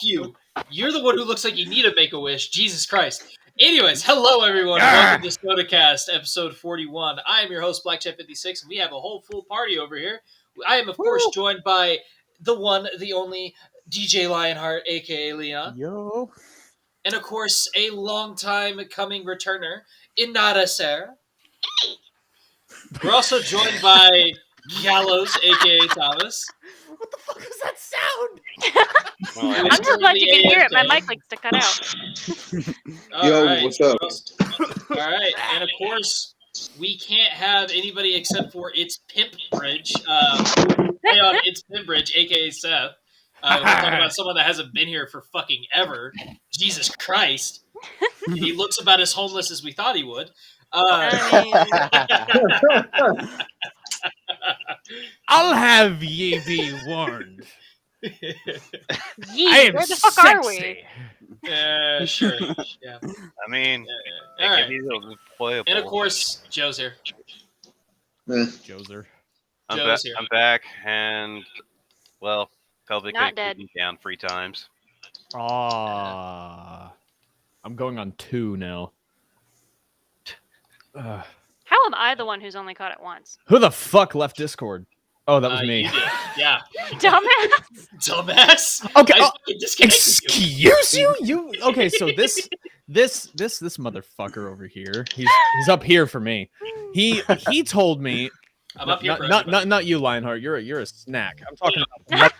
you. You're the one who looks like you need to make a wish. Jesus Christ. Anyways, hello everyone. Welcome to Snodacast episode 41. I am your host, BlackChat56, and we have a whole full party over here. I am, of course, joined by the one, the only DJ Lionheart, aka Leon. Yo. And of course, a long time coming returner, Inara Sarah. We're also joined by Gallows, aka Thomas. What the fuck was that sound? I'm so glad you can hear it. My mic likes to cut out. Alright, what's up? Alright, and of course, we can't have anybody except for its Pimp Bridge. It's Pimp Bridge, aka Seth. We're talking about someone that hasn't been here for fucking ever. Jesus Christ. He looks about as homeless as we thought he would. I'll have ye be warned. Yee, where the fuck are we? Sure. Yeah. I mean, All right. playable. And of course, Joe's here. Joser. Joe's here. I'm back, and well, Pelvic Not dead. me down 3 times. I'm going on 2 now. How am I the one who's only caught it once? Who the fuck left Discord? Oh, that was me. You did. Yeah. Dumbass! Dumbass. Okay. I fucking disconnected you. Excuse you? Okay, so this motherfucker over here. He's up here for me. He told me. I'm up here. Not you, Lionheart. You're a snack. I'm talking about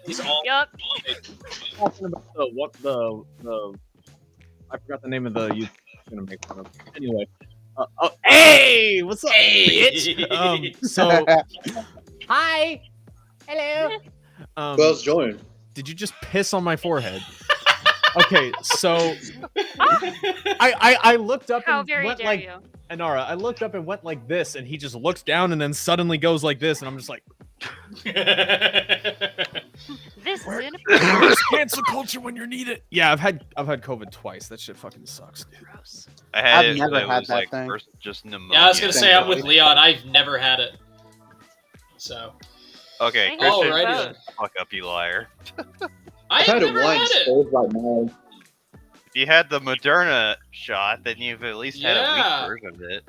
He's all. Yup. talking about the I forgot the name of the you gonna make fun of. Anyway. Hey, what's up, bitch? So, hi, hello. Who else joined? Did you just piss on my forehead? Okay, so I looked up How and very went dare like you? Anara. I looked up and went like this, and he just looks down and then suddenly goes like this, and I'm just like, This is inappropriate. "Where's cancel culture when you need it?" Yeah, I've had COVID twice. That shit fucking sucks, dude. I had I've it, never but it had was that like thing. first just pneumonia. Yeah, I was gonna say I'm with Leon. I've never had it. So. Okay, Oh, Christian, Alrighty right. then. fuck up, you liar. I've had it never had once. it. It was like mine. If you had the Moderna shot, then you've at least had a Yeah. weak version of it.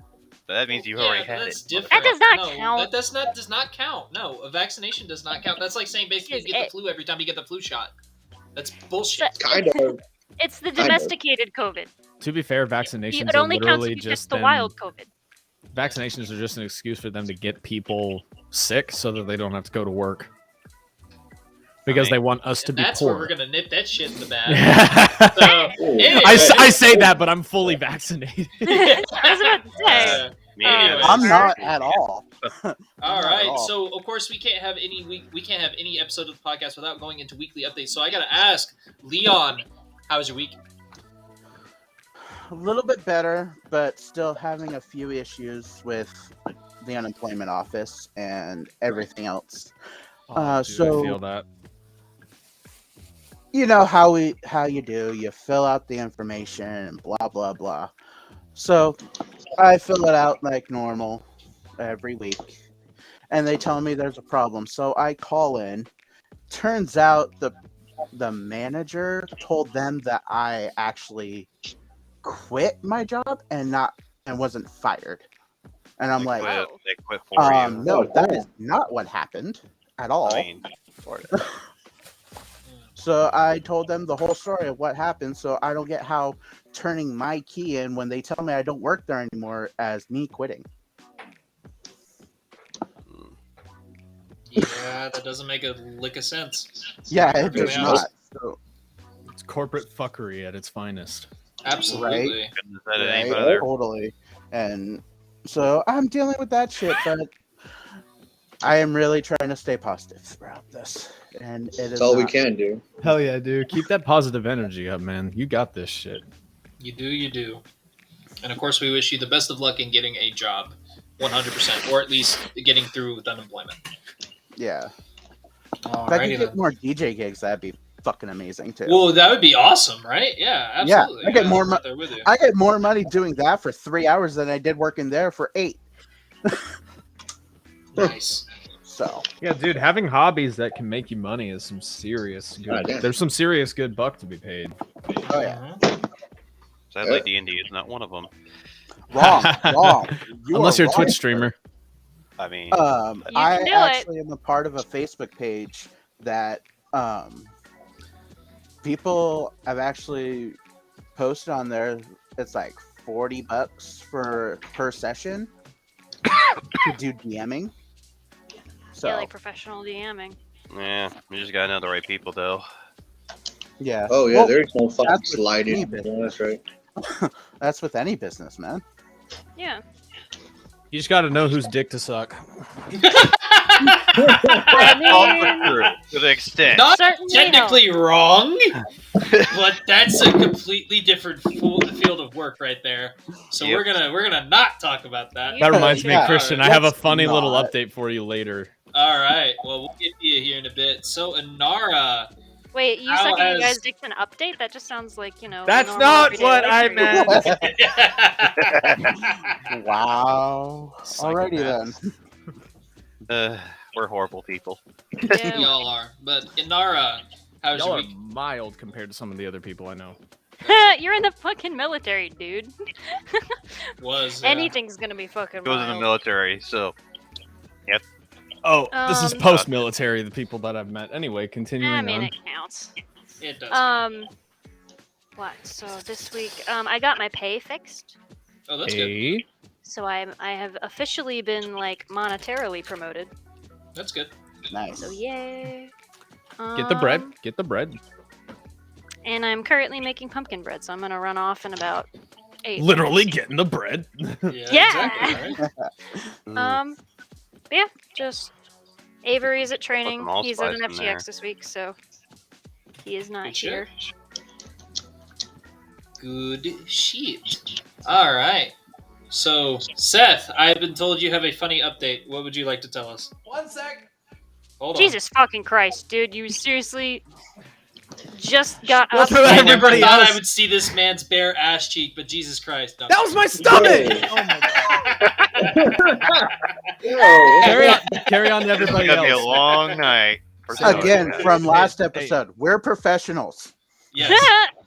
But that means you've already had that's it. different. That does not no, count. That does not count. No, a vaccination does not count. That's like saying basically you get the flu every time you get the flu shot. That's bullshit. Kind of. It's the domesticated COVID. To be fair, vaccinations It are only counts literally if you just get the them- wild COVID. Vaccinations are just an excuse for them to get people sick so that they don't have to go to work. Because they want us to And be that's poor. where we're gonna nip that shit in the bag. I, So, anyway. I say that, but I'm fully vaccinated. I was about to say. Man, I'm not at all. All Not right, at all. so of course we can't have any episode of the podcast without going into weekly updates. So I gotta ask, Leon, how was your week? A little bit better, but still having a few issues with the unemployment office and everything else. Oh, dude, so- I feel that. You know how you do. You fill out the information and blah blah blah. So I fill it out like normal every week, and they tell me there's a problem. So I call in. Turns out the manager told them that I actually quit my job and wasn't fired. And I'm like, they quit for you. no, that is not what happened at all. I mean, So I told them the whole story of what happened, so I don't get how turning my key in when they tell me I don't work there anymore as me quitting. Yeah, that doesn't make a lick of sense. Yeah, it Really does honest. not. So, It's corporate fuckery at its finest. Absolutely. couldn't have said it any right, better. totally. And so I'm dealing with that shit, but I am really trying to stay positive throughout this. And it is That's all we not- can do. Hell yeah, dude. Keep that positive energy up, man. You got this shit. You do. And of course, we wish you the best of luck in getting a job, 100%, or at least getting through with unemployment. Yeah. If I Alrighty could then. get more DJ gigs, that'd be fucking amazing too. Well, that would be awesome, right? Yeah, absolutely. I get more I'm right there with you. I get more money doing that for 3 hours than I did working there for 8. Nice. So Yeah, dude, having hobbies that can make you money is some serious good. yeah. There's some serious good buck to be paid. oh yeah, Sadly, D&D is not one of them. wrong. You Unless are you're a Twitch wrong, streamer. I mean, You I can do actually am a part of a Facebook page that people have actually posted on there. It's like $40 per session to do DMing. So Yeah, like professional DMing. yeah, you just gotta know the right people, though. yeah. Oh yeah, Well, there's no fucking that's what sliding. me, Yeah, that's right. that's with any business, man. Yeah. You just got to know whose dick to suck. I mean, To the extent. Not certainly technically wrong, but that's a completely different field of work right there. So Yep. we're gonna not talk about that. That reminds me, Yeah, Christian. I alright. have a let's funny little not. update for you later. All right. Well, we'll get to you here in a bit. So Inara, Wait, you How sucking has- you guys dicks an update? That just sounds like, a That's normal not everyday what life I for you. meant. Wow. Alrighty then. We're horrible people. Yeah. y'all are. But Inara, how's Y'all your are week? mild compared to some of the other people I know. You're in the fucking military, dude. Was Anything's gonna be fucking Goes in the wild. military, so Oh, this is Um, post-military, the people that I've met. Anyway, continuing I mean, on. it counts. It does. What? So this week, I got my pay fixed. Oh, that's good. Hey, So I have officially been like monetarily promoted. That's good. Nice. So yay. get the bread. Get the bread. And I'm currently making pumpkin bread, so I'm gonna run off in about 8 Literally minutes. getting the bread. Yeah. Yeah. Exactly, right? But yeah, just Avery's at training. some He's at an allspice in there. FTX this week, so he is not Good shit. here. Good shit. All right. So, Seth, I've been told you have a funny update. What would you like to tell us? 1 sec. Hold on. Jesus fucking Christ, dude! You seriously just got What's up. with I and- never everybody thought else? I would see this man's bare ass cheek, but Jesus Christ. No. That was my stomach! Oh my god. Carry on to it's everybody gonna be a else. long night. for Again, Snodacast. from last Hey. episode, we're professionals. Yes.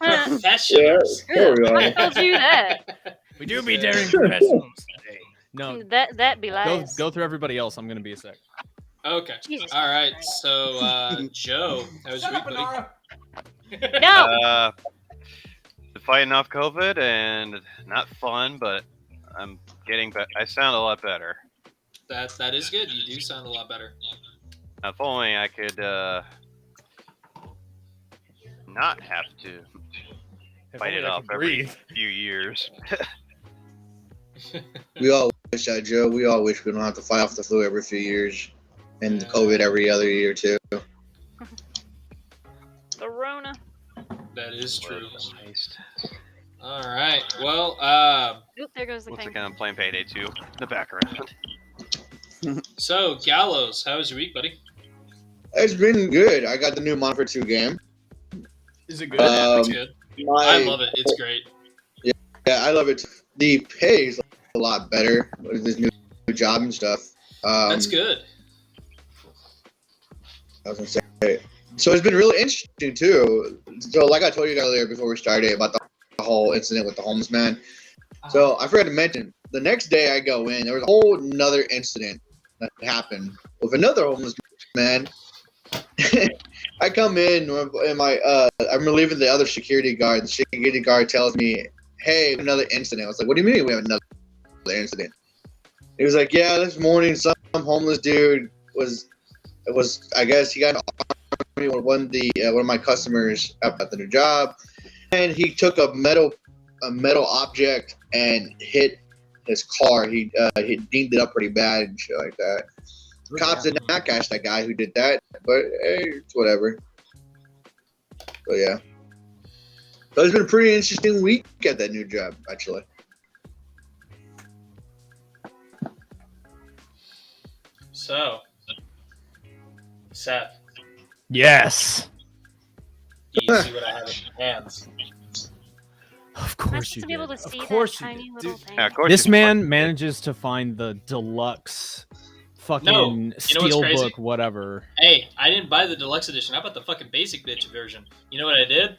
Yeah, Professionals. there we I are. told you that. We do be daring professionals today. No, That be go, lies. go through everybody else. I'm gonna be a sec. Okay. Jesus. All right. So, Joe, how's your Shut week, up, buddy? Inara. No. Fighting off COVID and not fun, but I'm getting better. I sound a lot better. That is good. You do sound a lot better. Now, if only I could not have to fight it off every few years. We all wish that, Joe. We all wish we don't have to fight off the flu every few years, and COVID every other year too. The Rona. That is true. Christ. All right. Well, Oop, there goes the Looks thing. like I'm playing Payday 2 in the background. so Gallows, how was your week, buddy? It's been good. I got the new Monster 2 game. Is it good? That's good. My, I love it. It's great. Yeah, I love it. The pay is a lot better with this new job and stuff. That's good. I was gonna say. So it's been really interesting too. So like I told you earlier before we started about the whole incident with the homeless man. So I forgot to mention, the next day I go in, there was a whole another incident that happened with another homeless man. I come in and I'm relieving the other security guard. The security guard tells me, "Hey, another incident." I was like, "What do you mean we have another incident?" He was like, "Yeah, this morning some homeless dude was I guess he got an argument with one of my customers at the new job, and he took a metal object and hit his car. He dinged it up pretty bad and shit like that. Cops did not catch that guy who did that, but hey, it's whatever." So yeah. So it's been a pretty interesting week at that new job, actually. So, Seth, Yes. do you see what I have in my hands? Of Am I course supposed you to be able did. to see Of course that you tiny did. little Dude, thing? Yeah, of course this you man fucking- manages to find the deluxe fucking No, you know what's crazy? steelbook, whatever. Hey, I didn't buy the deluxe edition. How about the fucking basic bitch version? You know what I did?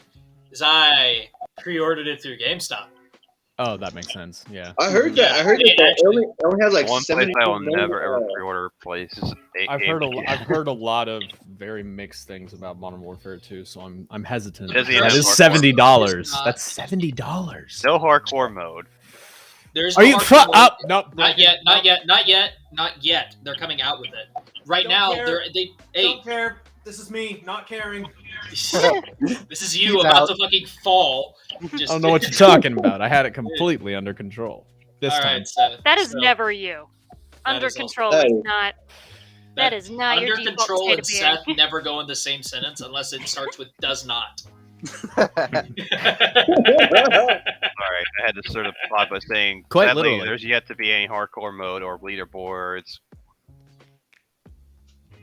Is I pre-ordered it through GameStop. Oh, that makes sense. Yeah. I heard that. I heard It that actually- it only has like One place 70 I will never ever pre-order places. I've heard a lot of very mixed things about Modern Warfare 2, so I'm hesitant. Does he That have is hardcore? $70. Not- That's $70. No hardcore mode. There's Are no you hardcore mode. up? Nope. Not yet. Not yet. Not yet. Not yet. They're coming out with it right Don't now. care. They. Hey, Don't care. This is me not caring. this is you He's about out. to fucking fall. I don't know what you're talking about. I had it completely under control this All time. right, so, That is so never you. That Under is also- control That is is- not. That is not under your default control state and of being. Seth never go in the same sentence unless it starts with does not. Sorry, I had to sort of plot by saying Quite sadly, literally. there's yet to be any hardcore mode or leaderboards.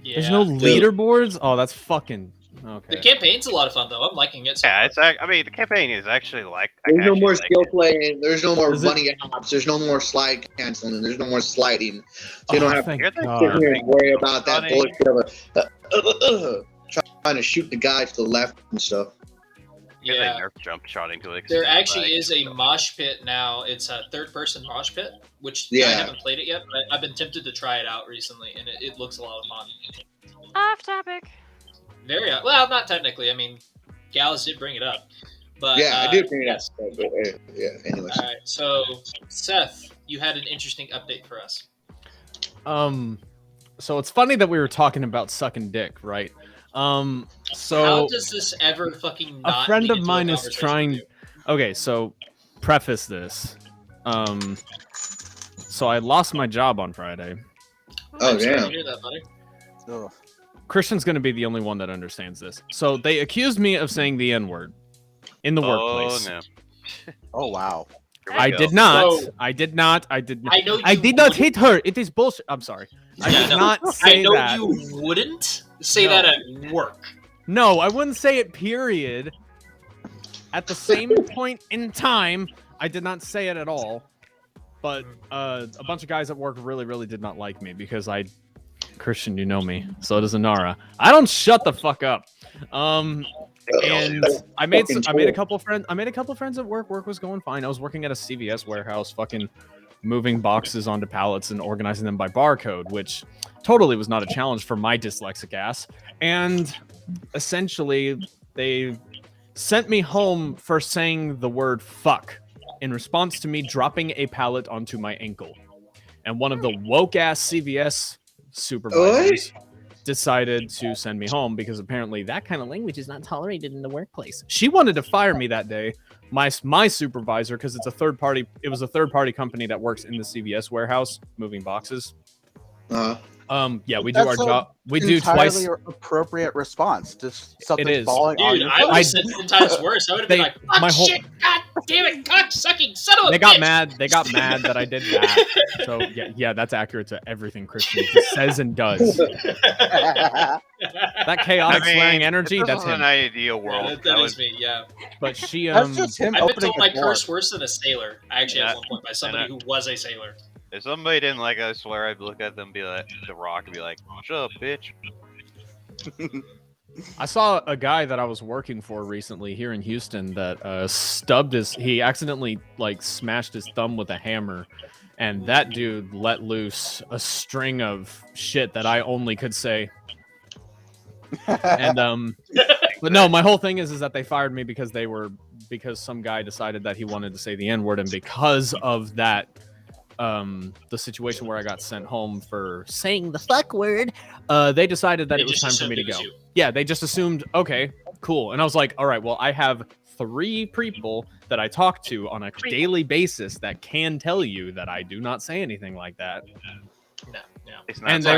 Yeah. There's no leaderboards? Oh, that's fucking The okay. campaign's a lot of fun though. I'm liking it. So Yeah, far. it's. I mean, the campaign is actually like. I There's no actually more like skill it. playing. There's no more Is it- bunny hops. There's no more slide canceling. There's no more sliding. So you don't have to thank Here's the- God. sit here and worry about that Funny. bullshit of trying to shoot the guy to the left and stuff. They Yeah. nerf jump shotting to There extent, actually like, is a mosh pit now. It's a third-person mosh pit, which I Yeah. haven't played it yet, but I've been tempted to try it out recently, and it looks a lot of fun. Off topic. Very well, not technically. I mean, Gallus did bring it up, but Yeah, I did bring it up. yes. But, yeah, anyways. All right, so Seth, you had an interesting update for us. So it's funny that we were talking about sucking dick, right? How So does this ever fucking a not friend lead of into a mine is conversation trying. with you? Okay, so preface this. So I lost my job on Friday. Oh, I'm sorry to damn. hear that, buddy. Ugh. Christian's gonna be the only one that understands this. So they accused me of saying the N-word in the workplace. Oh no. Oh wow. Here we I go. did not. So- I did not. I did not. I know I you did not wouldn't- hit her. It is bullshit. I'm sorry. I Yeah, did no, not say I know that. you wouldn't say No. that at work. No, I wouldn't say it, period. At the same point in time, I did not say it at all. But a bunch of guys at work really, really did not like me because Christian, you know me. So does Anara. I don't shut the fuck up. And I made a couple friends. I made a couple friends at work. Work was going fine. I was working at a CVS warehouse, fucking moving boxes onto pallets and organizing them by barcode, which totally was not a challenge for my dyslexic ass. And essentially, they sent me home for saying the word fuck in response to me dropping a pallet onto my ankle. And one of the woke ass CVS supervisors decided to send me home because apparently that kind of language is not tolerated in the workplace. She wanted to fire me that day. My supervisor, because it was a third party company that works in the CVS warehouse moving boxes. Yeah, we do That's our a job. We do Entirely twice. appropriate response. Just something is. falling on Dude, your I would foot. have said 10 times worse. I would have been They- like, fuck my whole- shit, god damn it, cock sucking son of a They got bitch. mad. They got mad that I did that. So yeah, that's accurate to everything Christian says and does. That chaotic I mean, swearing energy, This that's is an him. ideal Yeah, world. that That is was me, yeah. But she That's just him I've been opening told I the door. curse worse than a sailor. I actually Yeah. at one point by somebody who was a sailor. if somebody didn't like I swear I'd look at them and be like the rock and be like, shut up, bitch. I saw a guy that I was working for recently here in Houston that he accidentally like smashed his thumb with a hammer, and that dude let loose a string of shit that I only could say. And but no, my whole thing is that they fired me because some guy decided that he wanted to say the N-word, and because of that, the situation where I got sent home for saying the fuck word, they decided that They it was just time for assumed me to it was go. you. Yeah, they just assumed, okay, cool. And I was like, all right, well, I have 3 people that I talk to on a daily basis that can tell you that I do not say anything like that. No. It's not And they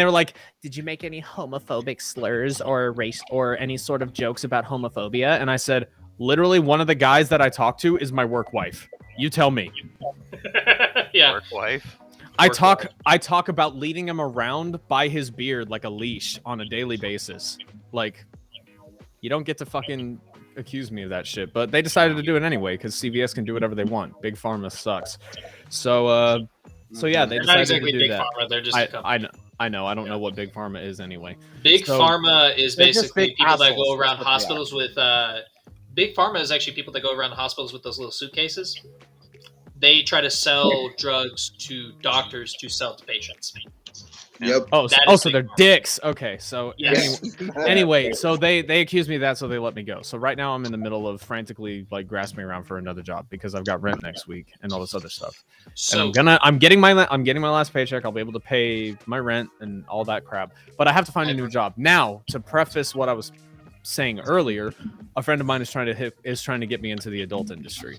were like, did you make any homophobic slurs or race or any sort of jokes about homophobia? And I said, literally, one of the guys that I talk to is my work wife. You tell me. Yeah. work wife. I talk about leading him around by his beard like a leash on a daily basis. Like, you don't get to fucking accuse me of that shit. But they decided to do it anyway because CVS can do whatever they want. Big Pharma sucks. So yeah, they They're not decided exactly to do big that. pharma, they're just a company. I know. I know. I don't know what big pharma is anyway. Big So- Pharma is They're just basically big people that assholes, go around that's what they hospitals with. Big Pharma is actually people that go around the hospitals with those little suitcases. They try to sell drugs to doctors to sell to patients. Yep. Oh, That so, is so big they're pharma. dicks. Okay, so Yes. anyway, so they accused me of that, so they let me go. So right now I'm in the middle of frantically like grasping around for another job because I've got rent next week and all this other stuff. So And I'm getting my last paycheck. I'll be able to pay my rent and all that crap. But I have to find a new job. Now, to preface what I was saying earlier, a friend of mine is trying to get me into the adult industry.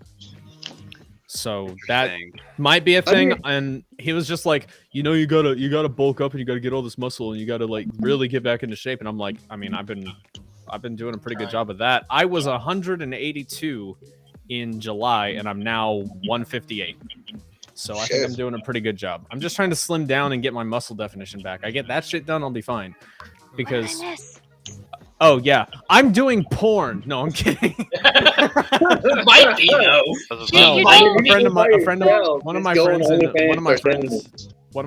So that Thing. might be a thing. mean- And he was just like, you gotta bulk up and you gotta get all this muscle and you gotta like really get back into shape. And I'm like, I mean, I've been doing a pretty good job of that. I was 182 in July and I'm now 158. So I think Shit. I'm doing a pretty good job. I'm just trying to slim down and get my muscle definition back. I get that shit done, I'll be fine. Because oh yeah, I'm doing porn. No, I'm kidding. might be though. That's No, You one don't- of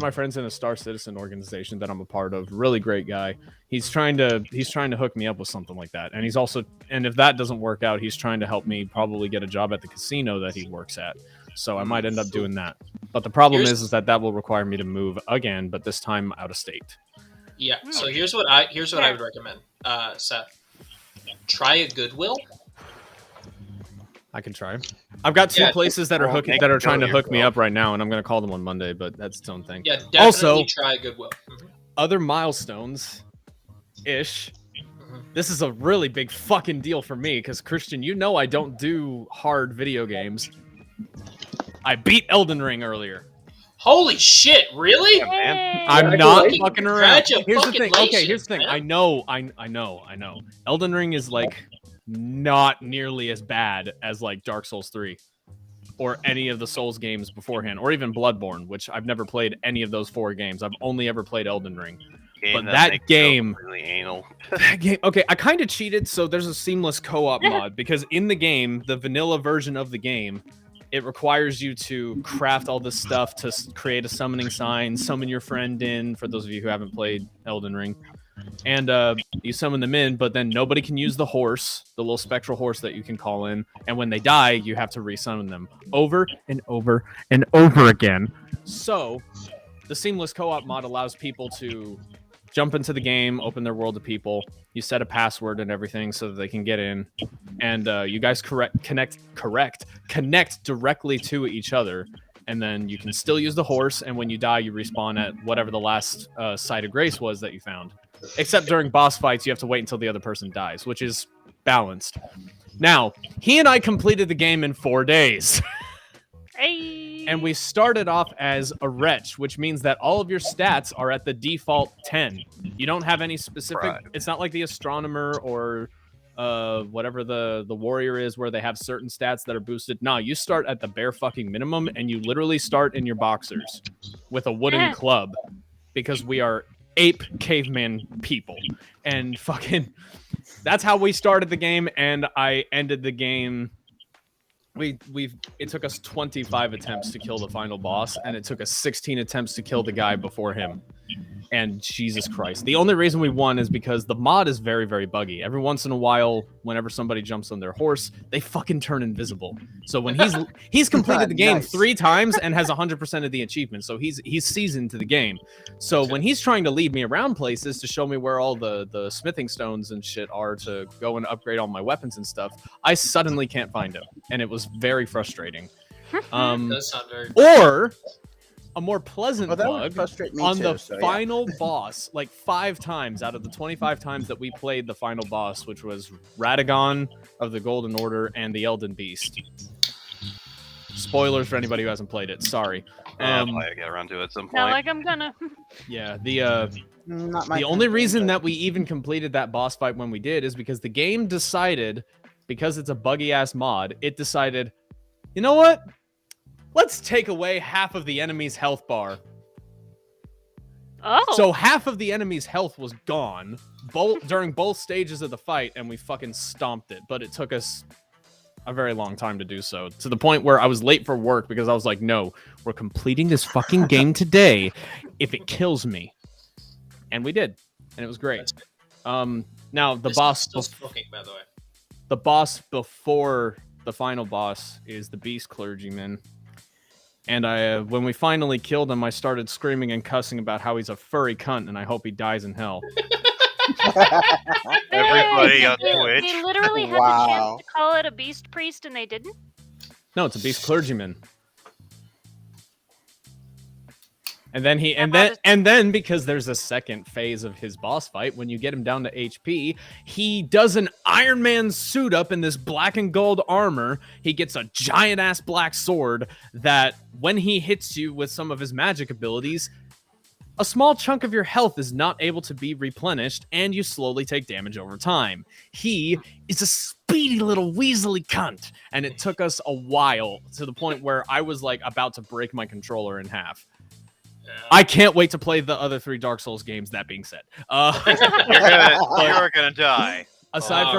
my friends in a Star Citizen organization that I'm a part of, really great guy. He's trying to hook me up with something like that. And if that doesn't work out, he's trying to help me probably get a job at the casino that he works at. So I might end up doing that. But the problem is that will require me to move again, but this time out of state. Yeah. So here's what I would recommend, Seth. Try a Goodwill. I can try. I've got two Yeah. places that are Well, hooking make that are it trying go to hook me yourself. up right now, and I'm gonna call them on Monday, but that's its own thing. Yeah, definitely Also- try a Goodwill. Mhm. Other milestones ish. Mhm. This is a really big fucking deal for me because Christian, you know I don't do hard video games. I beat Elden Ring earlier. Holy shit! Really? Man. I'm not Congratulations. fucking around. Here's the thing. Okay, Congratulations, here's the thing. man. I know. Elden Ring is like not nearly as bad as like Dark Souls 3 or any of the Souls games beforehand, or even Bloodborne, which I've never played any of those 4 games. I've only ever played Elden Ring. But that makes game- yourself really anal. That game, okay, I kind of cheated, so there's a seamless co-op mod because in the game, the vanilla version of the game, it requires you to craft all this stuff to create a summoning sign, summon your friend in, for those of you who haven't played Elden Ring. And you summon them in, but then nobody can use the horse, the little spectral horse that you can call in. And when they die, you have to resummon them over and over and over again. So the seamless co-op mod allows people to jump into the game, open their world to people. You set a password and everything so that they can get in, and you guys connect directly to each other, and then you can still use the horse. And when you die, you respawn at whatever the last site of grace was that you found. Except during boss fights, you have to wait until the other person dies, which is balanced. Now, he and I completed the game in 4 days. Hey. And we started off as a wretch, which means that all of your stats are at the default 10. You don't have any specific... Right. It's not like the astronomer or whatever the warrior is where they have certain stats that are boosted. No, you start at the bare fucking minimum, and you literally start in your boxers with a wooden club because we are ape caveman people. And fucking... That's how we started the game, and I ended the game... It took us 25 attempts to kill the final boss, and it took us 16 attempts to kill the guy before him. And Jesus Christ. The only reason we won is because the mod is very, very buggy. Every once in a while, whenever somebody jumps on their horse, they fucking turn invisible. So when he's completed the game Nice. 3 times and has 100% of the achievements, so he's seasoned to the game. So when he's trying to lead me around places to show me where all the smithing stones and shit are to go and upgrade all my weapons and stuff, I suddenly can't find him, and it was very frustrating. It does sound very. Or a more pleasant Well, that would bug frustrate me on too. the So, yeah. final boss, like 5 times out of the 25 times that we played the final boss, which was Radagon of the Golden Order and the Elden Beast. Spoilers for anybody who hasn't played it. Sorry. I'll probably get around to it at some point. Not like I'm gonna. Yeah, Not my the only reason that we even completed that boss fight when we did is because the game decided, because it's a buggy ass mod, it decided, you know what? Let's take away half of the enemy's health bar. Oh. So half of the enemy's health was gone during both stages of the fight, and we fucking stomped it. But it took us a very long time to do so, to the point where I was late for work because I was like, no, we're completing this fucking game today if it kills me. and we did, and it was great. That's good. Now the This boss, is still smoking, by the way. the boss before the final boss is the Beast Clergyman. And when we finally killed him, I started screaming and cussing about how he's a furry cunt, and I hope he dies in hell. Everybody on They Twitch. literally had the Wow. chance to call it a beast priest, and they didn't. No, it's a Beast Clergyman. And then because there's a second phase of his boss fight, when you get him down to HP, he does an Iron Man suit up in this black and gold armor. He gets a giant ass black sword that when he hits you with some of his magic abilities, a small chunk of your health is not able to be replenished, and you slowly take damage over time. He is a speedy little weaselly cunt, and it took us a while to the point where I was like about to break my controller in half. I can't wait to play the other 3 Dark Souls games. That being said, You're gonna die. aside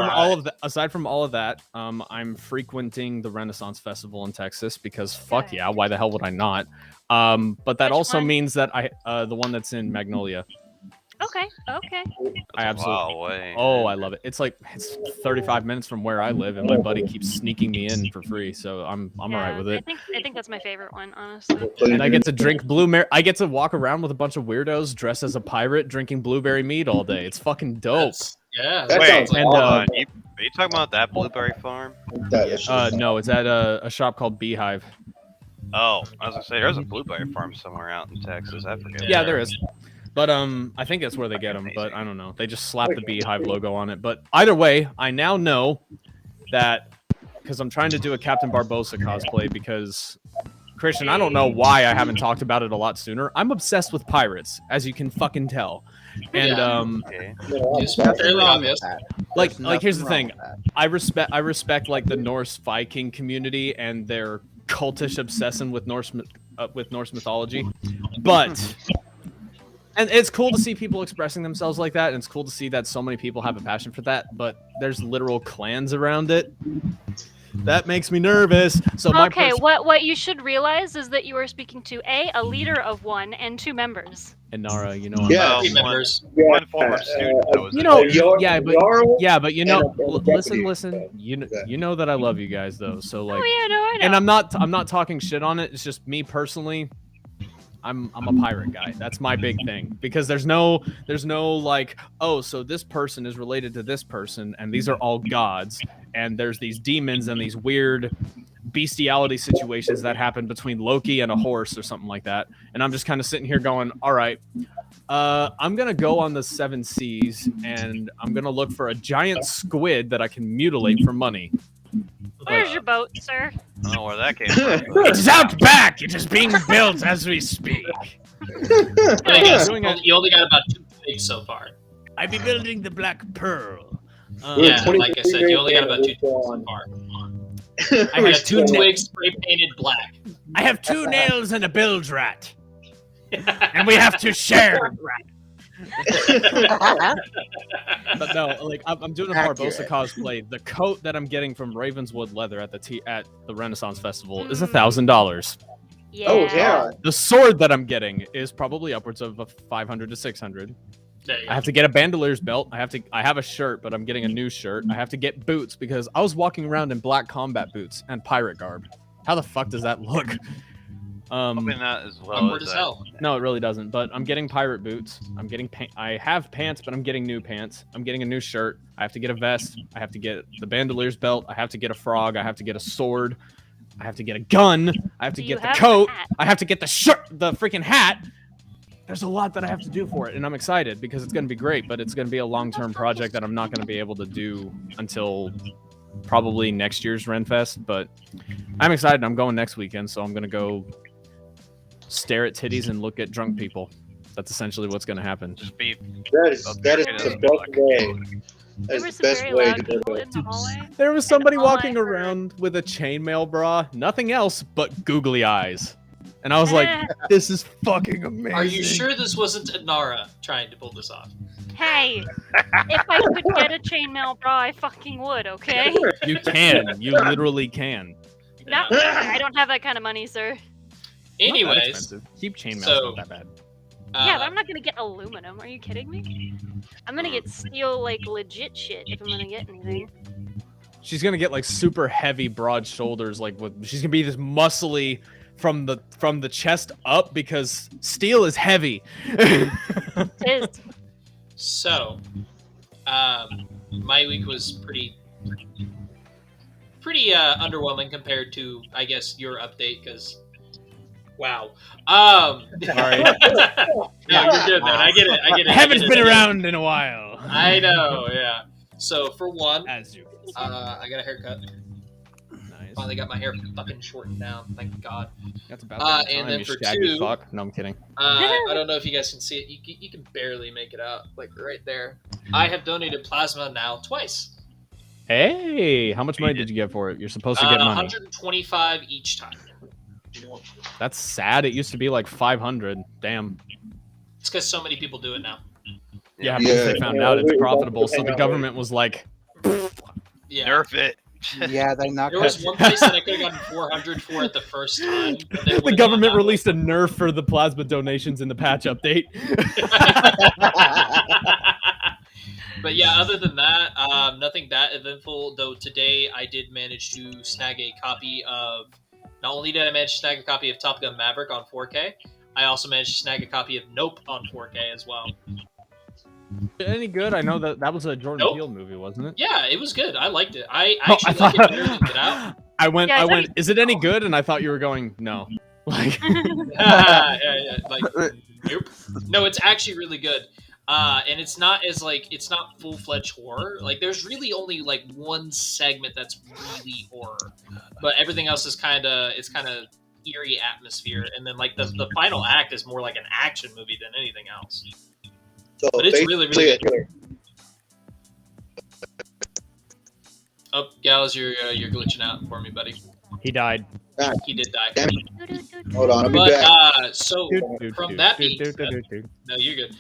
from all of that, I'm frequenting the Renaissance Festival in Texas because fuck yeah, why the hell would I not? But that Which also one? means that the one that's in Magnolia. Okay. I absolutely. Way. Oh, I love it. It's 35 minutes from where I live, and my buddy keeps sneaking me in for free, so I'm alright with it. I think that's my favorite one, honestly. And I get to drink blueberry. I get to walk around with a bunch of weirdos dressed as a pirate, drinking blueberry mead all day. It's fucking dope. That Wait, sounds and, hold awesome. on. Are you talking about that blueberry farm? No, it's at a shop called Beehive. Oh, I was gonna say there's a blueberry farm somewhere out in Texas. I forget. Yeah, there is. But I think that's where they get them. But I don't know. They just slap the Beehive logo on it. But either way, I now know that because I'm trying to do a Captain Barbossa cosplay because Christian, I don't know why I haven't talked about it a lot sooner. I'm obsessed with pirates, as you can fucking tell. And Okay. It's fairly obvious. like here's the thing. I respect like the Norse Viking community and their cultish obsession with Norse mythology. But and it's cool to see people expressing themselves like that, and it's cool to see that so many people have a passion for that, but there's literal clans around it. That makes me nervous. So what you should realize is that you are speaking to a leader of one and 2 members. And Nara, you know, Yeah. Team members. One former student that was you in know, there. but you know, listen, deputy. you know that I love you guys though. So like, Oh yeah, no, I know. and I'm not talking shit on it. It's just me personally. I'm a pirate guy. That's my big thing because there's no like, oh, so this person is related to this person and these are all gods and there's these demons and these weird bestiality situations that happen between Loki and a horse or something like that. And I'm just kind of sitting here going, all right, I'm going to go on the 7 seas and I'm going to look for a giant squid that I can mutilate for money. Where's your boat, sir? I don't know where that came from. It's out back. It is being built as we speak. I guess you only got about 2 pigs so far. I be building the Black Pearl. Yeah, like I said, you only got about 2 pigs so far. I We have got 2 twigs spray painted black. I have 2 nails and a bilge rat, and we have to share. But no, like I'm doing a Barbossa cosplay. The coat that I'm getting from Ravenswood Leather at the Renaissance Festival is $1,000. Yeah. Oh, yeah. The sword that I'm getting is probably upwards of $500 to $600. There you I have to get a bandolier's belt. I have a shirt, but I'm getting a new shirt. I have to get boots because I was walking around in black combat boots and pirate garb. How the fuck does that look? Probably not as well Awkward as as that. hell. No, it really doesn't. But I'm getting pirate boots. I'm getting I have pants, but I'm getting new pants. I'm getting a new shirt. I have to get a vest. I have to get the bandolier's belt. I have to get a frog. I have to get a sword. I have to get a gun. I have to Do you get the have the coat. hat? I have to get the shirt, the freaking hat. There's a lot that I have to do for it, and I'm excited because it's going to be great, but it's going to be a long-term project that I'm not going to be able to do until probably next year's Renfest, but I'm excited. I'm going next weekend, so I'm going to go stare at titties and look at drunk people. That's essentially what's going to happen. Just be That is the best way. That There is were the some best very way loud to do people it. in the hallway. There was somebody all I walking heard- around with a chainmail bra, nothing else but googly eyes. And I was like, this is fucking amazing. Are you sure this wasn't Anara trying to pull this off? Hey, if I could get a chainmail bra, I fucking would, okay? You can. You literally can. No, I don't have that kind of money, sir. Not that Anyways, expensive. Cheap chainmail's so- not that bad. Yeah, but I'm not gonna get aluminum. Are you kidding me? I'm gonna get steel, like legit shit if I'm gonna get anything. She's gonna get like super heavy, broad shoulders. She's gonna be this muscly from the chest up because steel is heavy. It is. So, my week was pretty underwhelming compared to, I guess, your update. Because, wow. Sorry. No, you're good, man. I get it. I haven't been around in a while. I know. Yeah. So for one, As you. I got a haircut. Nice. Finally got my hair fucking shortened down. Thank God. That's about the time, and then you for shaggy two- fuck. No, I'm kidding. I don't know if you guys can see it. You can barely make it out, like right there. I have donated plasma now twice. Hey, how much money did you get for it? You're supposed to get money. 125 each time. That's sad. It used to be like 500. Damn. It's because so many people do it now. Yeah, because they found out it's profitable, so the government was like, Yeah. Nerf it. Yeah, they're not. There was one place that I could have gotten 400 for it the first time. but they the wouldn't government allow it. released a nerf for the plasma donations in the patch update. But yeah, other than that, nothing that eventful. Though today I did manage to snag a copy of. Not only did I manage to snag a copy of Top Gun Maverick on 4K, I also managed to snag a copy of Nope on 4K as well. Any good? I know that was a Jordan Nope. Peele movie, wasn't it? Yeah, it was good. I liked it. I Oh, actually like it better than Get Out. I went. Yeah, I I thought went. Is it any good? And I thought you were going no. Like, yeah, like nope. No, it's actually really good. And it's not full fledged horror. Like there's really only like one segment that's really horror, but everything else is kind of eerie atmosphere. And then like the final act is more like an action movie than anything else. So But it's really, really basically, Oh, Gals, you're glitching out for me, buddy. he died. He did die. Damn hold on, I'll be But back. so from that being said, no, you're good.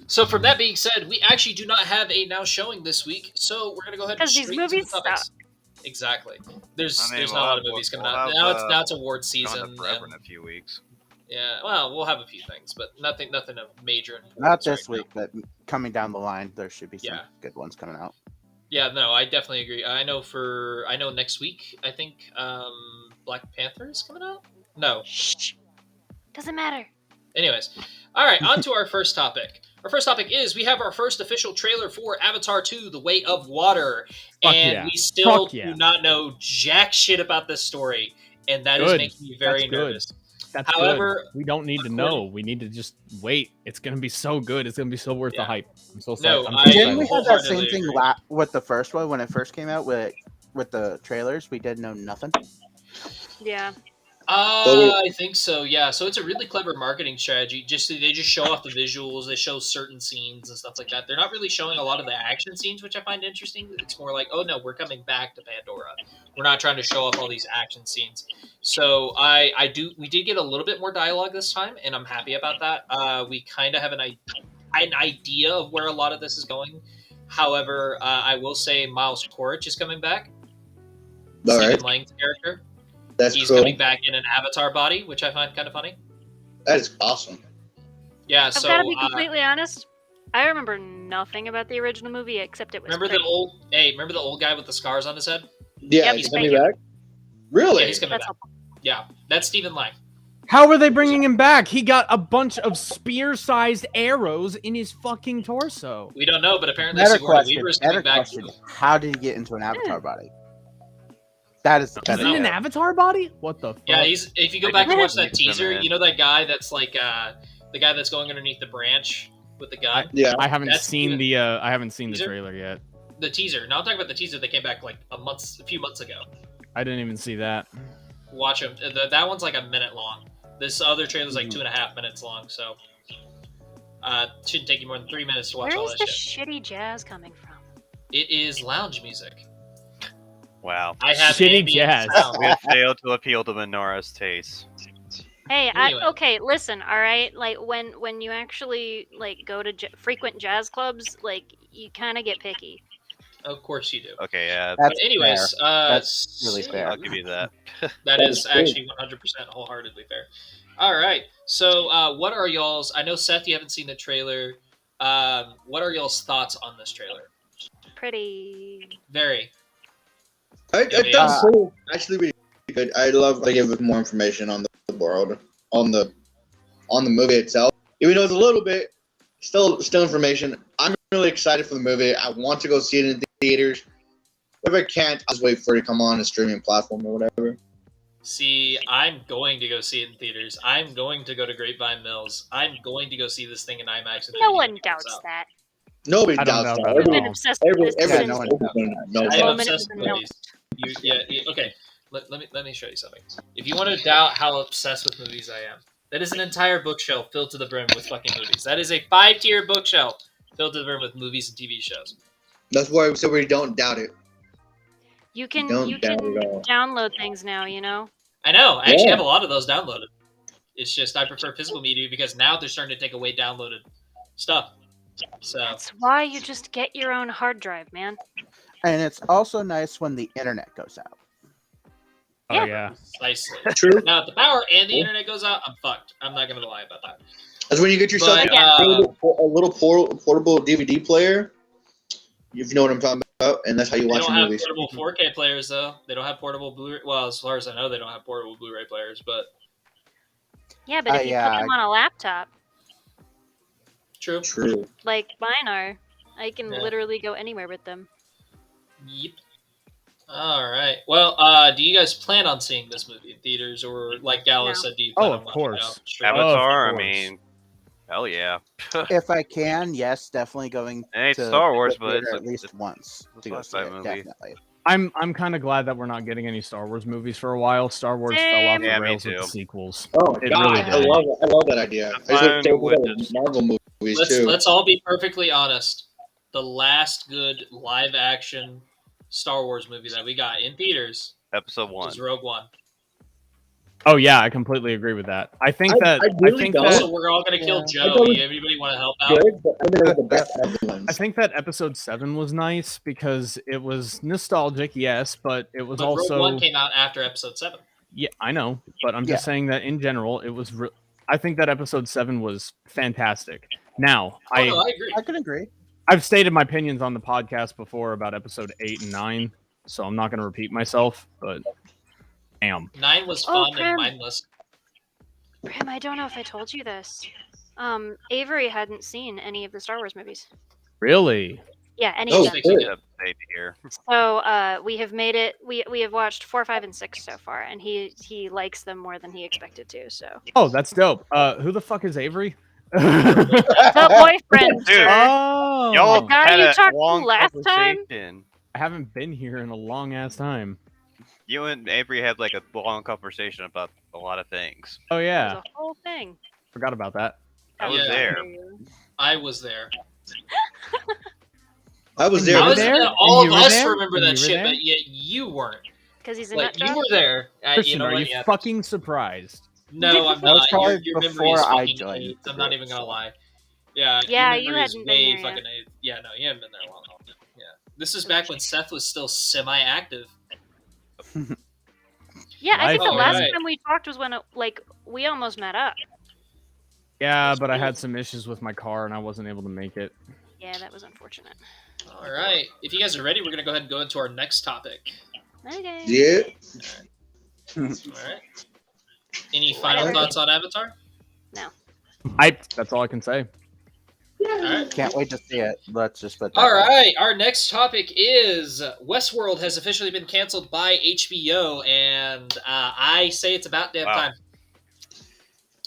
So from that being said, we actually do not have a now showing this week, so we're gonna go ahead and 'Cause these straight into movies the topics. Exactly. There's I mean, there's we'll not a lot of have- movies coming we'll out have, now. It's award Gone season. to Forever and- in a few weeks. yeah, well, we'll have a few things, but nothing of major importance. Not this right week, but coming down the line, there should be some Yeah. good ones coming out. now. Yeah, no, I definitely agree. I know next week. I think Black Panther is coming out. No. Doesn't matter. Anyways, all right, on to our first topic. Our first topic is we have our first official trailer for Avatar 2, The Way of Water. Fuck and yeah. we still Fuck yeah. do not know jack shit about this story. And that is Good. making me very That's good. nervous. That's However, good. We don't need to know. We need to just wait. It's gonna be so good. It's gonna be so worth the Yeah. hype. I'm so No, psyched. I'm I- so Didn't we excited. have that same wholeheartedly thing agree. with the first one when it first came out with the trailers? We didn't know nothing. Yeah. I think so. Yeah. So it's a really clever marketing strategy. They just show off the visuals. They show certain scenes and stuff like that. They're not really showing a lot of the action scenes, which I find interesting. It's more like, oh no, we're coming back to Pandora. We're not trying to show off all these action scenes. So we did get a little bit more dialogue this time, and I'm happy about that. We kind of have an idea of where a lot of this is going. However, I will say Miles Quaritch is coming back. All Stephen right, Lang's character. that's He's cool. coming back in an Avatar body, which I find kind of funny. That is awesome. Yeah, I've so got to be completely honest. I remember nothing about the original movie except it was. remember pretty. remember the old guy with the scars on his head? Yeah, Yep, he's thank coming you. back. Really? Yeah, he's coming That's back. Yeah, that's Stephen Lang. How are they bringing him back? He got a bunch of spear-sized arrows in his fucking torso. We don't know, but apparently Better Sigourney question. Weaver is coming Better back. question. How did he get into an avatar body? That is the He's better. in an know. avatar body? What the fuck? Yeah, if you go They back and can watch that mix them teaser, in. you know that guy that's like the guy that's going underneath the branch with the gun? Yeah. I haven't That's seen even- the I haven't seen the Teaser? trailer yet. The teaser. Now I'm talking about the teaser that came back like a few months ago. I didn't even see that. Watch them. That one's like a minute long. This other trailer's like 2.5 minutes long, so shouldn't take you more than 3 minutes to watch Where all is that the shit. shitty jazz coming from? It is lounge music. Wow. I have Shitty ambient jazz. sound. We have failed to appeal to Minora's taste. Hey, Anyway. okay, listen, all right. Like when you actually like go to frequent jazz clubs, like you kind of get picky. Of course you do. Okay, yeah, But That's anyways, That's really fair. I'll give you that. that is actually 100% wholeheartedly fair. All right. So, what are y'all's? I know Seth, you haven't seen the trailer. What are y'all's thoughts on this trailer? Pretty. Very. I thought so. Actually, really good. I love to give more information on the world, on the movie itself. Even though it's a little bit still information. I'm really excited for the movie. I want to go see it in theaters. If I can't, I'll just wait for it to come on a streaming platform or whatever. See, I'm going to go see it in theaters. I'm going to go to Grapevine Mills. I'm going to go see this thing in IMAX. No one doubts that. Nobody I don't doubts doubt that. that at I've been all. obsessed with this Yeah, since no one knows I am moment obsessed of with the movies. Okay. Let me show you something. If you want to doubt how obsessed with movies I am, that is an entire bookshelf filled to the brim with fucking movies. That is a 5-tier bookshelf filled to the brim with movies and TV shows. That's why so we don't doubt it. You can Don't doubt it all. download things now, you know? I know. I actually Yeah. have a lot of those downloaded. It's just I prefer physical media because now they're starting to take away downloaded stuff. So That's why you just get your own hard drive, man. And it's also nice when the internet goes out. Oh yeah. precisely. True. Now, if the power and the internet goes out, I'm fucked. I'm not gonna lie about that. That's when you get yourself But, a little portable DVD player. If you know what I'm talking about, and that's how you they watch don't your have movies. portable 4K players though. They don't have portable Blu-ray. Well, as far as I know, they don't have portable Blu-ray players. But Yeah, but if you yeah. put them on a laptop, true. True. like mine are, I can Yeah. literally go anywhere with them. Yep. All right. Well, do you guys plan on seeing this movie in theaters, or like Gala No. said, do you plan Oh, on of watching it course. out streaming? Avatar, I course. mean, hell yeah. If I can, yes, definitely going It ain't to Star Wars, the but theater it's at least it's once a to go see sci-fi it. movie. Definitely. I'm kind of glad that we're not getting any Star Wars movies for a while. Star Wars fell off Same. the Yeah, me rails with too. the sequels. Oh It God, really I did. love that idea. I just Fine wish with they this. Marvel movies Let's too. let's all be perfectly honest. The last good live-action Star Wars movie that we got in theaters Episode 1. was Rogue One. Oh yeah, I completely agree with that. I think that I really think don't. that Also, we're all gonna kill Yeah. I Joe. thought it was Anybody want to help out? Good, but I think it was the best of the ones. I think that episode 7 was nice because it was nostalgic, yes, but it was But also Rogue One came out after Episode 7. yeah, I know, but I'm just saying that in general, it was. I think that episode 7 was fantastic. Now, Oh no, I agree. I could agree. I've stated my opinions on the podcast before about episode 8 and 9, so I'm not going to repeat myself. But, damn, 9 was Oh, fun and Prim. mindless. Prim, I don't know if I told you this. Avery hadn't seen any of the Star Wars movies. really? Yeah, any Oh, of them. good. Yep, same here. So we have made it. We have watched 4, 5, and 6 so far, and he likes them more than he expected to. So Oh, that's dope. Who the fuck is Avery? the boyfriend, Dude. sir. Oh, Y'all The guy had you a talked to long last time? conversation. I haven't been here in a long ass time. You and Avery had like a long conversation about a lot of things. Oh It yeah, was a whole thing. forgot about that. I was Yeah. there. I was there. I was And there. you I were was there? all And of you were us there? remember And that you were shit, there? but yet you weren't. Because he's a Like nut you job. were there. Christian, You know are what? you Yeah. fucking surprised? No, I'm That was not. probably Your memory before is I fucking joined AIDS. the I'm not group, even gonna so. lie. Yeah, Yeah, your you memory is hadn't been way here yet. fucking AIDS. Yeah, no, you haven't been there long enough. Yeah, this is back when Seth was still semi-active. Yeah, I think the Life, last alright. time we talked was when we almost met up. Yeah, That's but I cool. had some issues with my car and I wasn't able to make it. Yeah, that was unfortunate. All right, if you guys are ready, we're gonna go ahead and go into our next topic. Okay. Yeah. All right. Any final Whatever. thoughts on Avatar? That's all I can say. All right. Can't wait to see it. Let's just put that. All out. right, our next topic is Westworld has officially been canceled by HBO, and I say it's about damn Wow. time.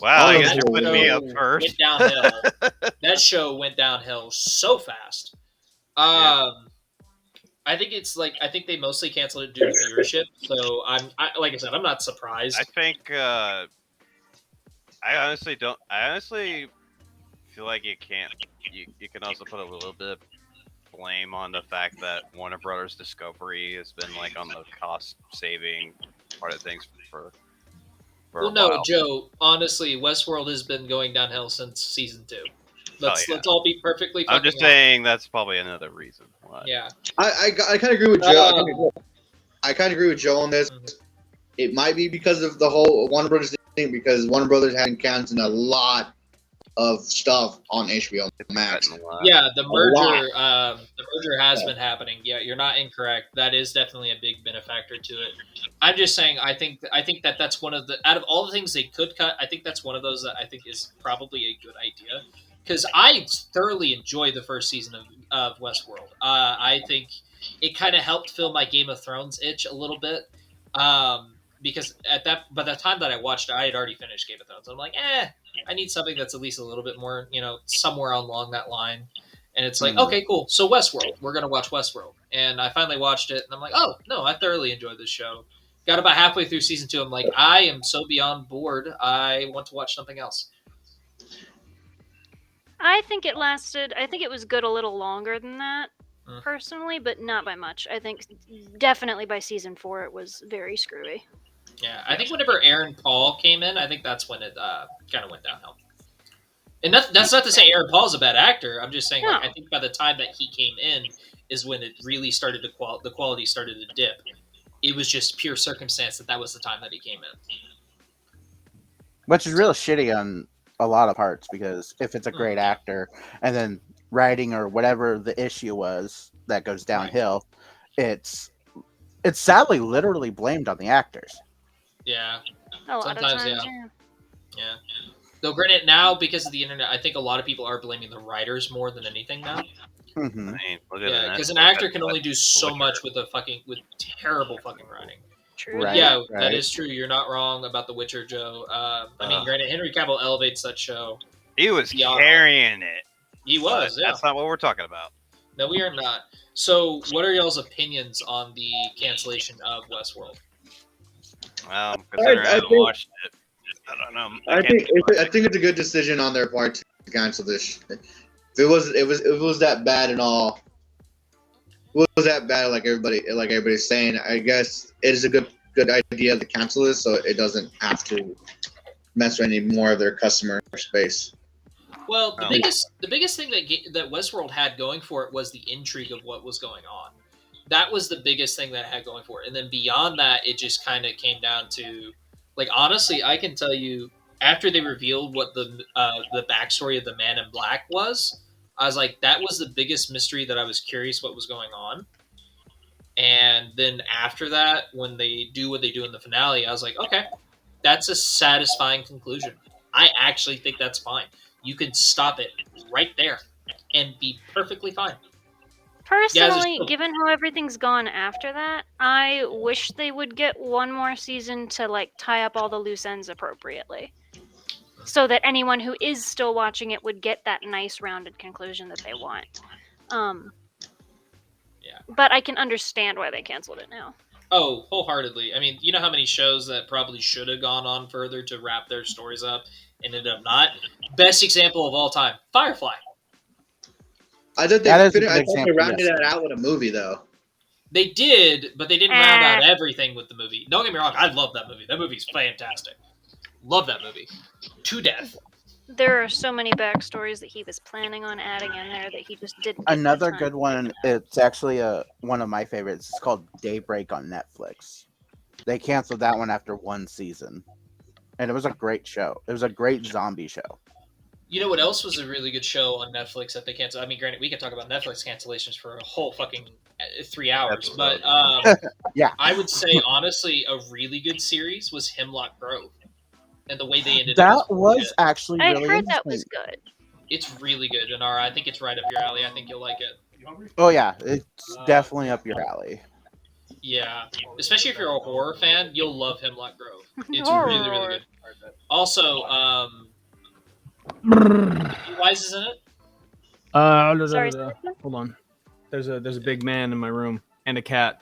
Wow, I Oh, guess you're putting me up Went first. downhill. That show went downhill so fast. I think they mostly canceled it due to viewership. So like I said, I'm not surprised. I think I honestly feel like you can't. You can also put a little bit of blame on the fact that Warner Brothers Discovery has been like on the cost saving part of things for Well, a no, while. Joe. Honestly, Westworld has been going downhill since season 2. Let's all be perfectly. I'm just fucking honest. saying that's probably another reason why. Yeah. I kind of agree with Joe. I kind of agree with Joe on this. Mhm. It might be because of the whole Warner Brothers thing, because Warner Brothers has been canceling a lot of stuff on HBO Max. Yeah, the merger. lot. The merger has been happening. Yeah, you're not incorrect. That is definitely a big benefactor to it. I'm just saying. I think that that's one of the out of all the things they could cut. I think that's one of those that I think is probably a good idea because I thoroughly enjoyed the first season of Westworld. I think it kind of helped fill my Game of Thrones itch a little bit. Because by the time that I watched it, I had already finished Game of Thrones. I'm like, I need something that's at least a little bit more, somewhere along that line. And it's like, okay, cool. So Westworld, we're gonna watch Westworld, and I finally watched it, and I'm like, oh no, I thoroughly enjoyed this show. Got about halfway through season 2, I'm like, I am so beyond bored. I want to watch something else. I think it was good a little longer than that, Mm. personally, but not by much. I think definitely by season 4 it was very screwy. Yeah, I think whenever Aaron Paul came in, I think that's when it kind of went downhill. And that's not to say Aaron Paul's a bad actor. I'm just saying, No. I think by the time that he came in is when it really started to the quality started to dip. It was just pure circumstance that was the time that he came in. Which is real shitty on a lot of parts, because if it's a great actor and then writing or whatever the issue was that goes downhill, it's sadly literally blamed on the actors. Yeah. A lot of Sometimes, times, yeah. Though, granted, now because of the internet, I think a lot of people are blaming the writers more than anything now. Mm-hmm. Yeah, because an actor can only do so much with terrible fucking writing. True. Right. Yeah, that is true. You're not wrong about The Witcher, Joe. I mean, granted, Henry Cavill elevates that show. He was beyond- carrying it. He was, But that's not what we're talking about. No, we are not. So, what are y'all's opinions on the cancellation of Westworld? Well, considering I haven't watched it, I don't know. I think it's a good decision on their part to cancel this. If it was that bad and all, it was that bad like everybody's saying, I guess it is a good idea to cancel this so it doesn't have to mess with any more of their customer space. Well, the biggest thing that Westworld had going for it was the intrigue of what was going on. That was the biggest thing that it had going for it. And then beyond that, it just kind of came down to, like, honestly, I can tell you, after they revealed what the backstory of the Man in Black was, I was like, that was the biggest mystery that I was curious what was going on. And then after that, when they do what they do in the finale, I was like, okay, that's a satisfying conclusion. I actually think that's fine. You can stop it right there and be perfectly fine. Personally, given how everything's gone after that, I wish they would get one more season to like tie up all the loose ends appropriately, so that anyone who is still watching it would get that nice rounded conclusion that they want. But I can understand why they canceled it now. Oh, wholeheartedly. I mean, you know how many shows that probably should have gone on further to wrap their stories up and ended up not? Best example of all time, Firefly. I thought they rounded that out with a movie, though. They did, but they didn't round out everything with the movie. Don't get me wrong, I love that movie. That movie's fantastic. Love that movie. To death. There are so many backstories that he was planning on adding in there that he just didn't. Another good one, it's actually one of my favorites. It's called Daybreak on Netflix. They canceled that one after one season. And it was a great show. It was a great zombie show. You know what else was a really good show on Netflix that they canceled? I mean, granted, we could talk about Netflix cancellations for a whole fucking 3 hours, but yeah, I would say, honestly, a really good series was Hemlock Grove. And the way they ended that was actually I really heard that was good. It's really good, Janara. I think it's right up your alley. I think you'll like it. Oh, yeah. It's definitely up your alley. Yeah. Especially if you're a horror fan, you'll love Hemlock Grove. It's really, really good. Also, Wise is in it? Sorry. Hold on. There's a big man in my room and a cat.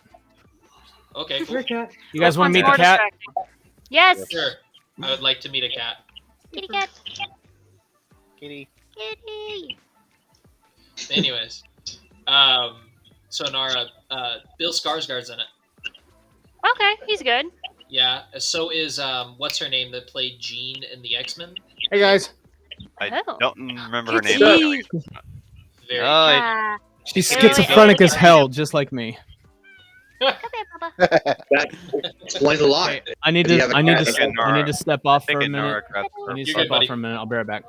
Okay, cool. You guys want to meet the cat? Yes. Sure. I would like to meet a cat. Kitty cat. Kitty. Kitty. Anyways, so Nara, Bill Skarsgård's in it. Okay, he's good. Yeah. So is what's her name that played Jean in the X-Men? Hey guys. I Oh. don't remember her Kitty. name. Very Ah. She's Wait, wait, wait. schizophrenic as hell, just like me. Come here, Bubba. That explains a lot. Okay, I need Do you to. have a I need to. cat? I need to step off for a Thinking minute. Nora Crafts I need to You're step good, off buddy. for a minute. I'll be right back.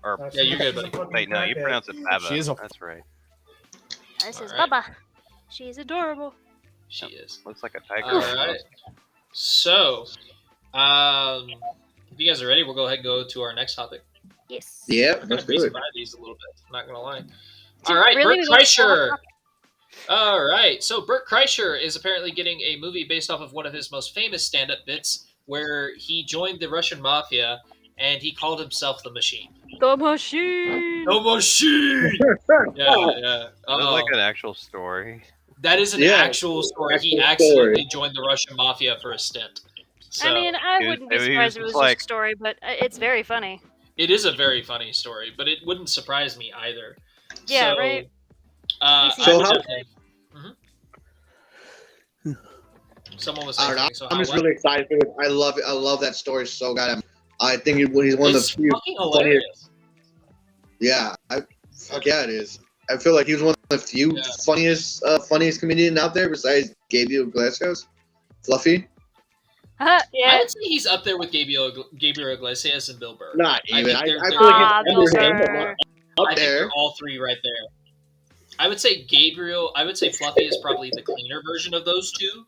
or Yeah, you're good, buddy. wait, no, you pronounce it Baba. She is a- That's right. This is Alright. Bubba. She's adorable. She is. Looks like a tiger. All right. So, if you guys are ready, we'll go ahead and go to our next topic. Yes. Yep, I'm going let's to do breeze it. by these a little bit. I'm not going to lie. So All right, really, Bert we went Kreischer. off All right, so Bert Kreischer is apparently getting a movie based off of one of his most famous stand-up bits, where he joined the Russian mafia and he called himself the Machine. The machine. The Machine. Yeah, yeah. Is that like an actual story? That is an Yeah, actual story. He actual story. accidentally joined the Russian mafia for a stint. So, I mean, I He was- wouldn't be he was surprised if it was like- just a story, but it's very funny. it is a very funny story, but it wouldn't surprise me either. Yeah, So, right? I So would how- definitely- Someone was I saying don't know. something, so I'm how- just really excited for it. I love it. I love that story so goddamn. I think he's one of It's the few. fucking hilarious. Yeah, fuck yeah, it is. I feel like he was one of the few Yeah. funniest comedian out there besides Gabriel Iglesias. Fluffy, I yeah. would say he's up there with Gabriel Iglesias and Bill Burr. not I even. think I they're- feel they're- like Ah, it's Bill under him, but Burr. not I up think there. they're all three right there. I would say I would say Fluffy is probably the cleaner version of those two.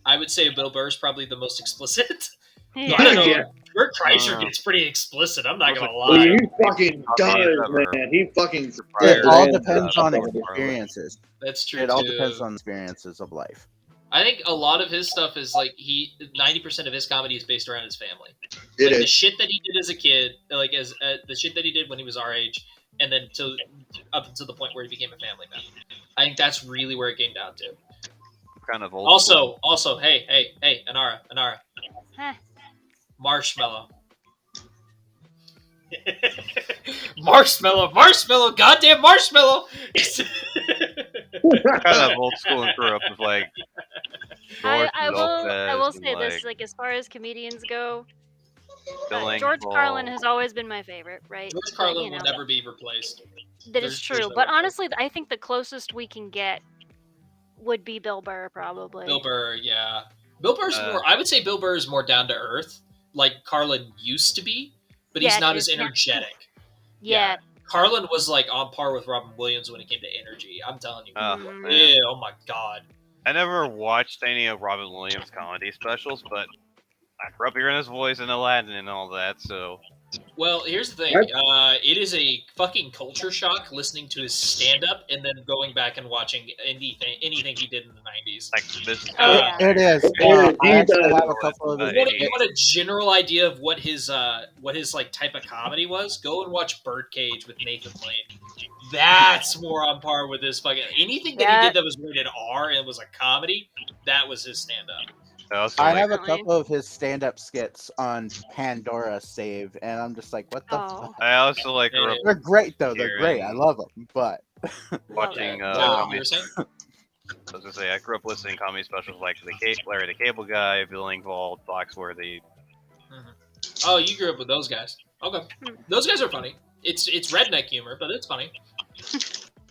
I would say Bill Burr is probably the most explicit. Yeah. I don't know. Yeah. Bert Kreischer Uh, gets pretty explicit. I'm not gonna Well, lie. he fucking does, man. He fucking. Prior It all to depends the- on Bro. experiences. That's true. It all too. depends on experiences of life. I think a lot of his stuff is like 90% of his comedy is based around his family. It Like the is. shit that he did as a kid, like as the shit that he did when he was our age, and then up until the point where he became a family man. I think that's really where it came down to. Kind of old. school. Also, hey, Anara, Huh. Marshmallow. Marshmallow, goddamn marshmallow! Kind of old school and grew up with like. George I will Lopez say and, this, like, like as far as comedians go, Bill George Engvall. Carlin has always been my favorite, right? George But, Carlin you will know, never be replaced. that there's- is there's true. no But way. honestly, I think the closest we can get would be Bill Burr, probably. Bill Burr, yeah. Bill Burr's more. I would say Bill Burr is more down to earth, like Carlin used to be, but he's Yeah, not true. as energetic. Yeah. Carlin was like on par with Robin Williams when it came to energy. I'm telling you. Mm. Man. Yeah. Oh my god. I never watched any of Robin Williams' comedy specials, but I grew up hearing his voice in Aladdin and all that, so. Well, here's the thing. It is a fucking culture shock listening to his stand-up and then going back and watching anything he did in the 90s. Like, this is Oh, yeah. It is. It I actually does. have a couple of his. You want a general idea of what his like type of comedy was? Go and watch Birdcage with Nathan Lane. That's more on par with his fucking anything that he did that was rated R and was a comedy. That was his stand-up. also, I like, have a Definitely. couple of his stand-up skits on Pandora saved, and I'm just like, what the Oh. fuck? I also like grew up They're great though. They're great. I love them. But watching. Is that what you comedy- were saying? I was gonna say I grew up listening to comedy specials like Larry the Cable Guy, Bill Engvall, Foxworthy. Oh, you grew up with those guys. Okay, those guys are funny. It's redneck humor, but it's funny.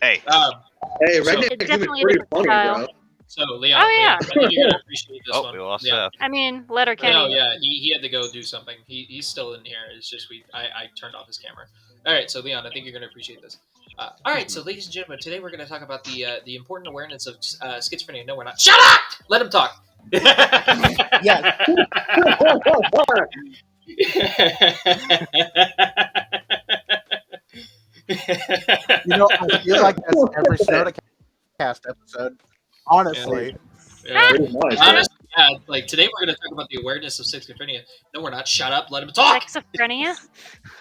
Hey, Hey, So- Redneck It's Human's definitely a pretty different funny, style. bro. So Leon, Oh, yeah. Leon, I think you're gonna appreciate this oh, one. we lost yeah. Seth. I mean, Letterkenny. No, yeah, he had to go do something. He's still in here. It's just I turned off his camera. All right, so Leon, I think you're going to appreciate this. All right, so ladies and gentlemen, today we're going to talk about the important awareness of schizophrenia. No, we're not. Shut up! Let him talk. yeah, you know, I feel like that's every Snodacast episode. Honestly, Yeah. Pretty much. Honestly, yeah, like today we're going to talk about the awareness of schizophrenia. No, we're not. Shut up. Let him talk. Schizophrenia.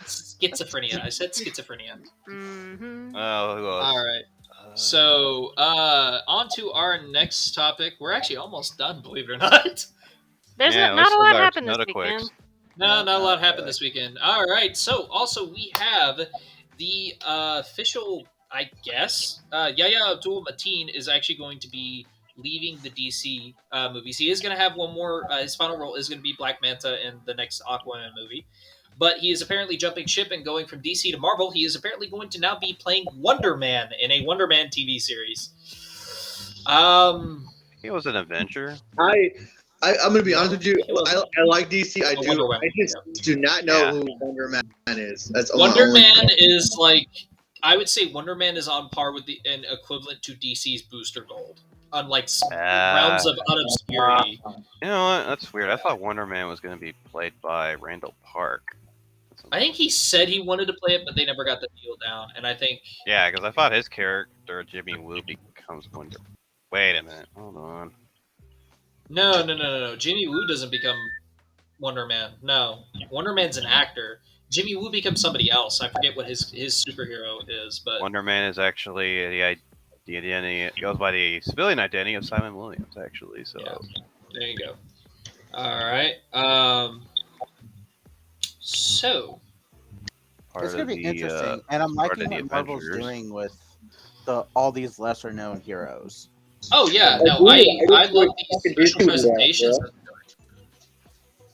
Schizophrenia. I said schizophrenia. Mm-hmm. Oh, who else? All right. So, on to our next topic. We're actually almost done, believe it or not. There's Yeah, not let's a lot start happened this Snodda weekend. quicks. No, not a lot happened this weekend. All right. So, also, we have the official, I guess, Yahya Abdul-Mateen is actually going to be leaving the DC movies. He is going to have one more. His final role is going to be Black Manta in the next Aquaman movie. but he is apparently jumping ship and going from DC to Marvel. He is apparently going to now be playing Wonder Man in a Wonder Man TV series. He was an Avenger. I'm gonna be honest with you. He wasn't. I like DC. I do. Wonder Woman, I just do not know who Wonder Man is. That's my Wonder only Man thing. is like, I would say Wonder Man is on par with an equivalent to DC's Booster Gold on like realms of unobscurity. You know what? That's weird. I thought Wonder Man was going to be played by Randall Park. I think he said he wanted to play it, but they never got the deal down. And I think Yeah, because I thought his character Jimmy Woo becomes Wonder. Wait a minute. Hold on. no. Jimmy Woo doesn't become Wonder Man. No, Wonder Man's an actor. Jimmy Woo becomes somebody else. I forget what his superhero is, but Wonder Man is actually the identity. It goes by the civilian identity of Simon Williams, actually. So yeah, there you go. All right. So part It's of gonna be the, interesting, and I'm part liking of the what Marvel's Avengers. doing with all these lesser known heroes. oh yeah, no, I love these special presentations.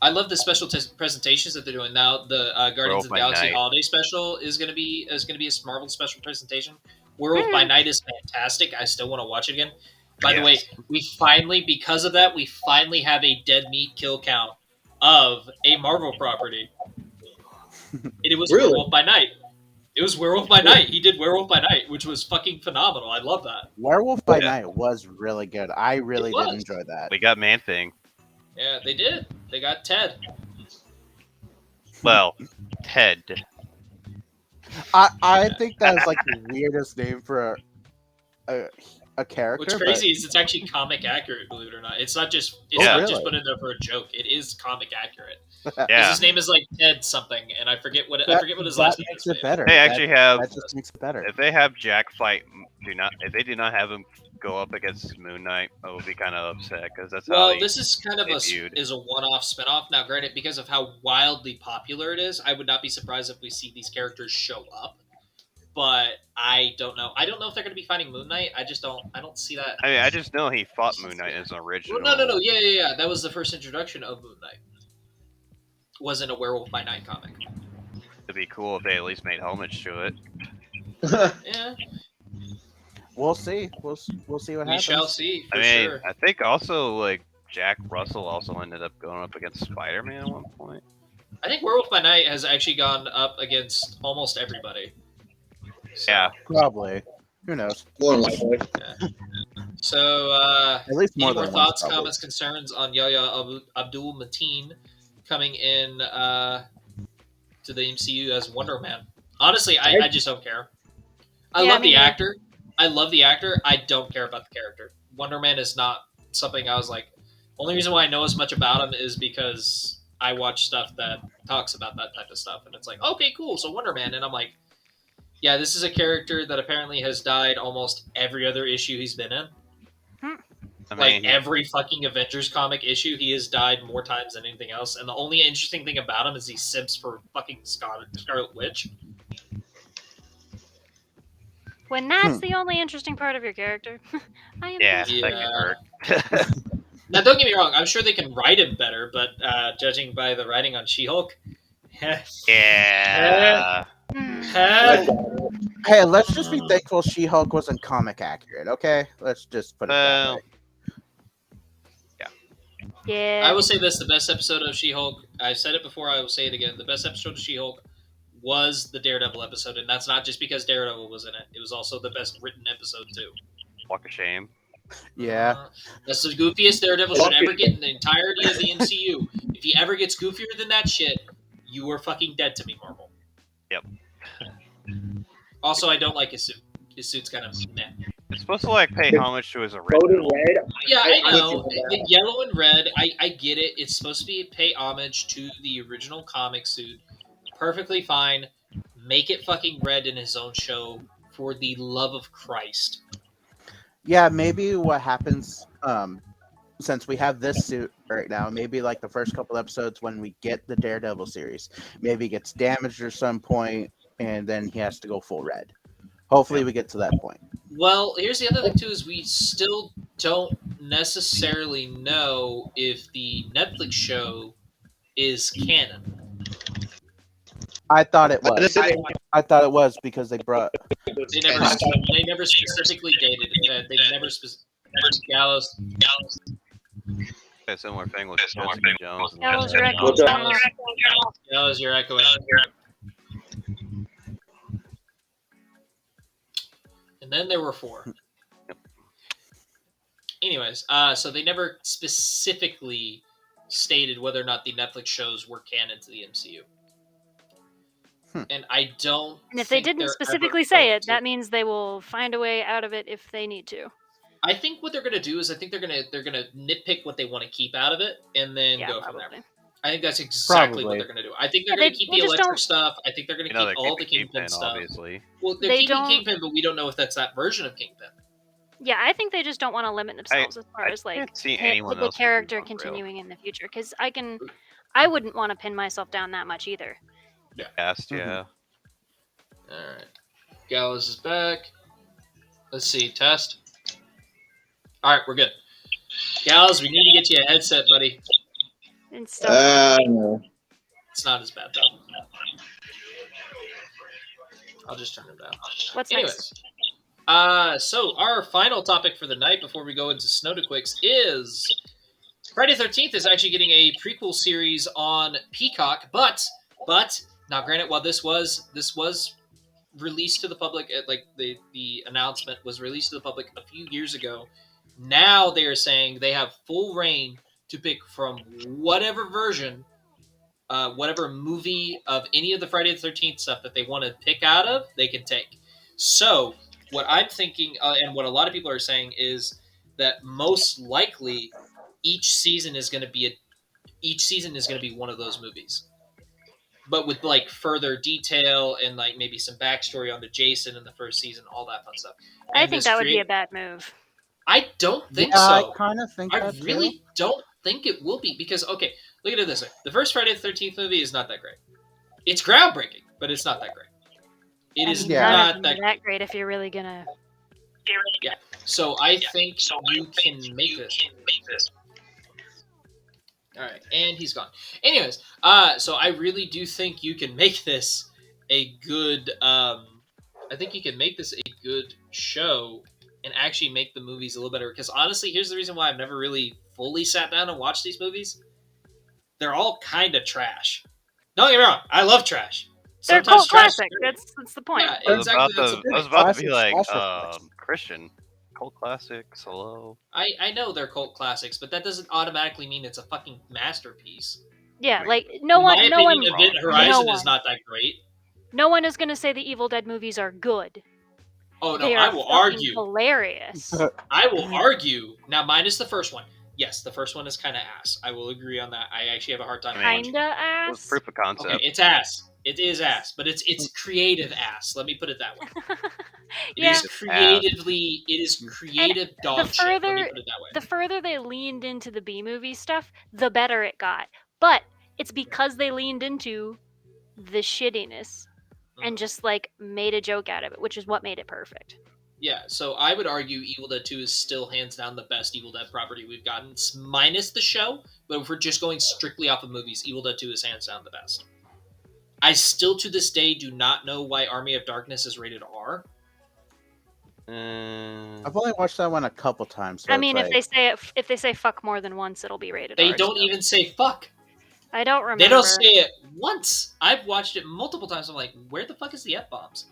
I love the special presentations that they're doing now. The Guardians of the by Galaxy Night. Holiday Special is going to be a Marvel special presentation. Werewolf by Night is fantastic. I still want to watch it again. By the way, we finally, because of that, we finally have a dead meat kill count of a Marvel property. It was Really? Werewolf by Night. It was Werewolf by Night. He did Werewolf by Night, which was fucking phenomenal. I love that. Werewolf by Night was really good. I really did enjoy that. We got Man Thing. Yeah, they did. They got Ted. Well, Ted. I think that's like the weirdest name for a character. What's crazy is it's actually comic accurate, believe it or not. It's not just really? just put in there for a joke. It is comic accurate. Yeah. His name is like Ted something, and I forget what his last name makes is. it better. They actually have. That just makes it better. If they have Jack fight, if they do not have him go up against Moon Knight, I would be kind of upset because that's how. Well, this is kind of debuted. is a one-off spinoff. Now, granted, because of how wildly popular it is, I would not be surprised if we see these characters show up. But I don't know. I don't know if they're going to be fighting Moon Knight. I don't see that. I mean, I just know he fought Moon Knight as an original. Well, no. Yeah. That was the first introduction of Moon Knight. Wasn't a Werewolf by Night comic. It'd be cool if they at least made homage to it. Yeah. We'll see. We'll see what We happens. shall see, for I mean, sure. I think also like Jack Russell also ended up going up against Spider-Man at one point. I think Werewolf by Night has actually gone up against almost everybody. So, Yeah. Probably. Who knows? More than likely. So, At least more any more than thoughts, once, comments, concerns on Yahya Abdul Mateen coming in to the MCU as Wonder Man? Honestly, I just don't care. I love the actor. I love the actor. I don't care about the character. Wonder Man is not something I was like. Only reason why I know as much about him is because I watch stuff that talks about that type of stuff, and it's like, okay, cool. So Wonder Man, and I'm like, yeah, this is a character that apparently has died almost every other issue he's been in. I Like mean, every fucking Avengers comic issue, he has died more times than anything else. And the only interesting thing about him is he simps for fucking Scarlet Witch. When that's the only interesting part of your character, I am. yeah, Yeah. that can hurt. Now, don't get me wrong. I'm sure they can write him better, but judging by the writing on She-Hulk, Yeah. Hey, let's just be thankful She-Hulk wasn't comic accurate, okay? Let's just put it that Well, way. Yeah. I will say this: the best episode of She-Hulk. I've said it before. I will say it again. The best episode of She-Hulk was the Daredevil episode, and that's not just because Daredevil was in it. It was also the best written episode too. Walk of shame. Yeah. That's the goofiest Daredevil should ever get in the entirety of the MCU. If he ever gets goofier than that shit, you are fucking dead to me, Marvel. Yep. Also, I don't like his suit. His suit's kind of meh. It's supposed to like pay homage to his Voted original. red. Yeah, I know. would do that. The yellow and red, I get it. It's supposed to be pay homage to the original comic suit. Perfectly fine. Make it fucking red in his own show, for the love of Christ. Yeah, maybe what happens, since we have this suit right now, maybe like the first couple episodes when we get the Daredevil series, maybe he gets damaged at some point, and then he has to go full red. Hopefully we get to that point. Well, here's the other thing too: is we still don't necessarily know if the Netflix show is canon. I thought it I was. just said I thought it was because they brought. They never specifically dated it. They never Gallows. A similar thing with Jessica Jones. and Gallows, Jessica you're echoing. Jones. Turn off. Gallows, you're echoing. And then there were 4. Anyways, so they never specifically stated whether or not the Netflix shows were canon to the MCU. And I don't. And if they think didn't they're specifically ever say going it, that means they will find a way out of it if they need to. I think what they're gonna do is I think they're gonna nitpick what they want to keep out of it and then Yeah, go from probably. there. I think that's exactly what Probably. they're gonna do. I think they're Yeah, gonna keep they the just Electric don't- stuff. I think they're gonna They're keep all the keeping Kingpin stuff. obviously. Well, they're They keeping don't- Kingpin, but we don't know if that's that version of Kingpin. Yeah, I think they just don't want to limit themselves as far as like can't see the anyone else character being Unreal. continuing in the future. Because I wouldn't want to pin myself down that much either. Cast, Mhm. yeah. All right, Gallows is back. Let's see, test. All right, we're good. Gallows, we need to get you a headset, buddy. And stuff. It's not as bad though. I'll just turn it down. What's Anyways, next? so our final topic for the night before we go into Snowdaquicks is Friday the 13th is actually getting a prequel series on Peacock, but now granted, while this was released to the public, like the announcement was released to the public a few years ago, now they are saying they have full reign to pick from whatever version, whatever movie of any of the Friday the 13th stuff that they want to pick out of, they can take. So what I'm thinking, and what a lot of people are saying, is that most likely each season is going to be one of those movies, but with like further detail and like maybe some backstory on the Jason in the first season, all that fun stuff. I And think this that would be a bad move. I don't think Yeah, so. I kind of think I that really too. don't think it will be because, okay, look at it this way. The first Friday the 13th movie is not that great. It's groundbreaking, but it's not that great. It is Yeah. not that great. that great if you're really gonna. So I think you can make this. All right, and he's gone. Anyways, so I really do think you can make this a good. I think you can make this a good show and actually make the movies a little better. Because honestly, here's the reason why I've never really fully sat down and watched these movies. They're all kind of trash. Don't get me wrong, I love trash. They're Sometimes cult trash is classic. great. That's the point. Yeah, I was exactly. about That's to, the I was point. about to be like, Classic slasher flicks. Christian. Cult classics, hello. I know they're cult classics, but that doesn't automatically mean it's a fucking masterpiece. Yeah, like no In one, my no one, opinion, Event Horizon no is one. not that great. no one is gonna say the Evil Dead movies are good. Oh no, They I are will fucking argue. hilarious. I will argue. Now, minus the first one. Yes, the first one is kind of ass. I will agree on that. I actually have a hard time. watching Kinda It was ass. proof of concept. Okay, it's ass. It is ass, but it's creative ass. Let me put it that way. It Yeah. is creatively. It is creative dog shit. Let me further- put it that way. The further they leaned into the B movie stuff, the better it got. But it's because they leaned into the shittiness and just like made a joke out of it, which is what made it perfect. Yeah, so I would argue Evil Dead 2 is still hands down the best Evil Dead property we've gotten, minus the show. But if we're just going strictly off of movies, Evil Dead 2 is hands down the best. I still, to this day, do not know why Army of Darkness is rated R. I've only watched that one a couple times. So I mean, it's if they say fuck more than once, it'll be rated They R don't still. even say fuck. I don't remember. They don't say it once. I've watched it multiple times. I'm like, where the fuck is the F-bombs?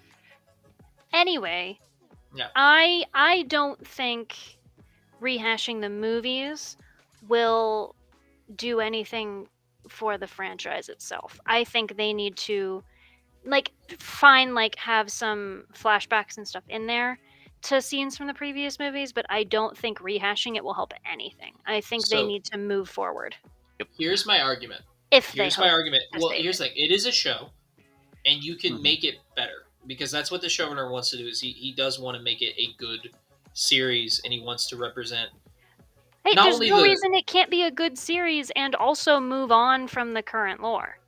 Anyway, Yeah. I don't think rehashing the movies will do anything for the franchise itself. I think they need to have some flashbacks and stuff in there to scenes from the previous movies, but I don't think rehashing it will help anything. I think they So- need to move forward. Here's my argument. If they Here's my hope. argument. as Well, they here's the thing. It is a show, and you can Mhm. make it better because that's what the showrunner wants to do. Is he does want to make it a good series, and he wants to represent. Hey, not there's only no the- reason it can't be a good series and also move on from the current lore.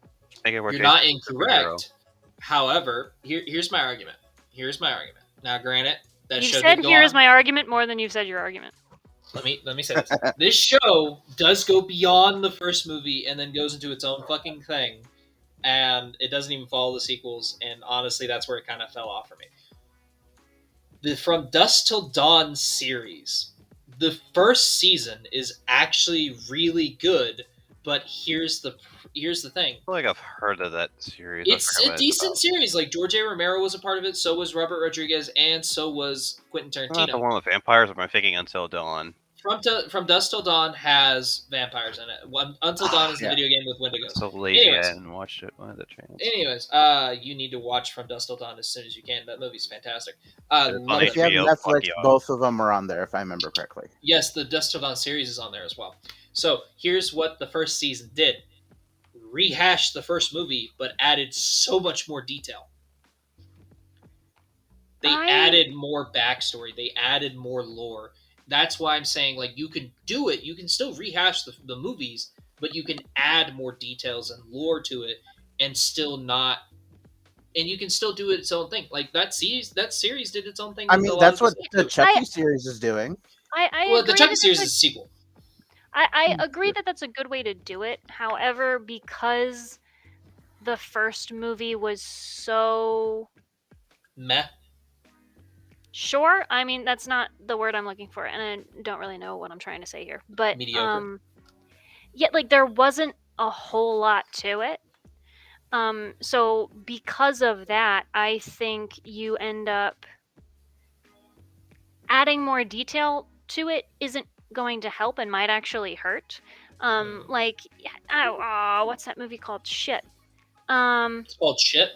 Make it where You're Jason's not a superhero. incorrect. However, here's my argument. Here's my argument. Now, granted, that You've show said did go here's on. my argument more than you've said your argument. Let me say this. This show does go beyond the first movie and then goes into its own fucking thing. and it doesn't even follow the sequels. And honestly, that's where it kind of fell off for me. The From Dusk Till Dawn series, the first season is actually really good, but here's the thing. I feel like I've heard of that series. It's a decent series. Like George A. Romero was a part of it, so was Robert Rodriguez, and so was Quentin Not the Tarantino. one with vampires, or am I thinking Until Dawn? From Dusk Till Dawn has vampires in it. Until Dawn is the video game with Wendigos. So lazy, Anyways. I hadn't watched it. One of the chance. Anyways, you need to watch From Dusk Till Dawn as soon as you can. That movie's fantastic. It's on Love If it. you have HBO, Netflix, fuck you up. both of them are on there, if I remember correctly. Yes, the Dusk Till Dawn series is on there as well. So here's what the first season did: rehashed the first movie, but added so much more detail. They added more backstory. They added more lore. That's why I'm saying, like, you can do it. You can still rehash the movies, but you can add more details and lore to it, and still not. And you can still do its own thing. Like that series did its own thing. I with mean, a lot that's of what the- the Chucky series is doing. I the agree Chucky that series that's is a sequel. I agree that that's a good way to do it. However, because the first movie was so Meh. sure, I mean that's not the word I'm looking for, and I don't really know what I'm trying to say here. But Mediocre. yet like there wasn't a whole lot to it. So because of that, I think you end up adding more detail to it isn't going to help and might actually hurt. Like, what's that movie called? Shit. It's called shit.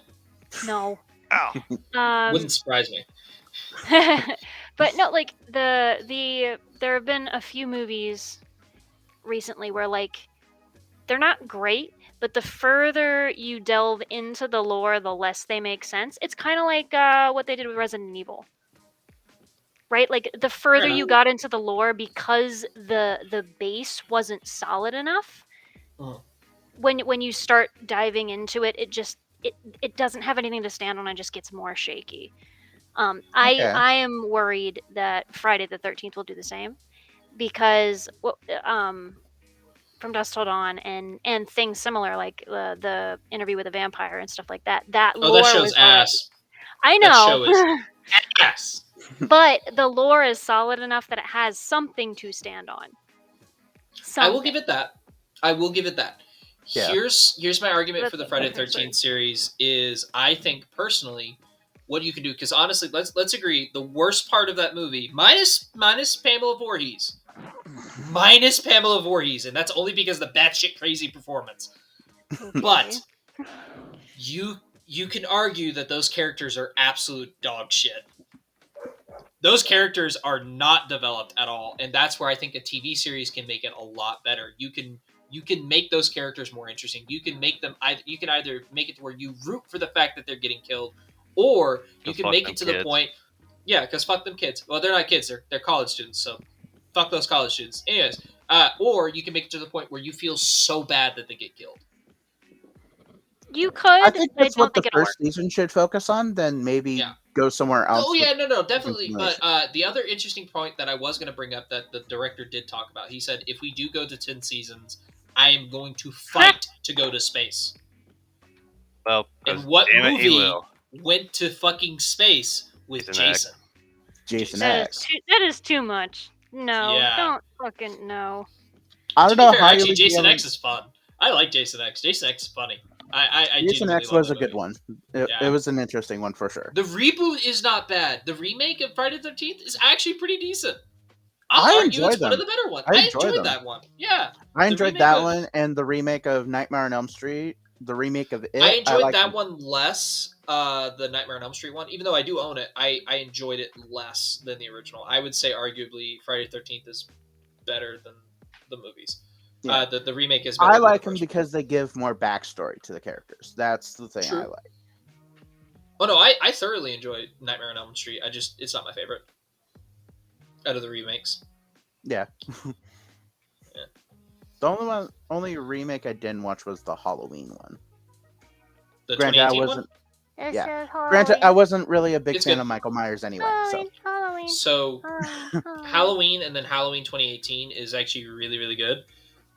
No. Ow. Wouldn't surprise me. But no, like there have been a few movies recently where like they're not great, but the further you delve into the lore, the less they make sense. It's kind of like what they did with Resident Evil. Right? Like the further you got into the lore, because the base wasn't solid enough. Mhm. When you start diving into it, it doesn't have anything to stand on and just gets more shaky. I am worried that Friday the 13th will do the same, because From Dusk Till Dawn and things similar like the Interview with a Vampire and stuff like that. That lore that show's was already- ass. I That know. show is ass. But the lore is solid enough that it has something to stand on. I will give it that. Yeah. Here's my argument for the Friday the Sorry. 13th series is I think personally what you can do, because honestly, let's agree, the worst part of that movie, minus Pamela Voorhees, and that's only because of the batshit crazy performance. Okay. But you can argue that those characters are absolute dog shit. Those characters are not developed at all, and that's where I think a TV series can make it a lot better. You can make those characters more interesting. You can make them you can either make it to where you root for the fact that they're getting killed, or you Just can fuck make them it to the kids. point. Yeah, because fuck them kids. Well, they're not kids; they're college students. So fuck those college students. Anyways, or you can make it to the point where you feel so bad that they get killed. You could. I think but that's I don't what the think it'll work. first season should focus on. Then maybe Yeah. go somewhere else. Oh with- yeah, no, definitely. But continuation. the other interesting point that I was going to bring up that the director did talk about, he said, if we do go to 10 seasons, I am going to fight to go to space. Well, And what damn it, he movie will. went to fucking space with Jason X. Jason? Jason That X. is too much. No, Yeah. don't fucking no. I To don't be know fair, how actually, you Jason X is fun. I like Jason X. Jason X is funny. I Jason genuinely X love was that a good movie. one. Yeah. It was an interesting one for sure. The reboot is not bad. The remake of Friday the 13th is actually pretty decent. I I'll argue enjoy it's one of them. the better ones. I I enjoy enjoyed them. that one. Yeah. I the enjoyed remake that of- one and the remake of Nightmare on Elm Street. The remake of it. I enjoyed liked that it. one less, the Nightmare on Elm Street one. Even though I do own it, I enjoyed it less than the original. I would say arguably Friday the 13th is better than the movies. Yeah. The remake is better I than like the them first one. because they give more backstory to the characters. That's the thing True. I like. Oh no, I thoroughly enjoy Nightmare on Elm Street. It's not my favorite out of the remakes. Yeah. Yeah. The only remake I didn't watch was the Halloween one. The Granted, I 2018 one. wasn't. This Yeah. is Halloween. Granted, I wasn't really a big It's fan good. of Michael Myers anyway. So Halloween. So Halloween and then Halloween 2018 is actually really, really good.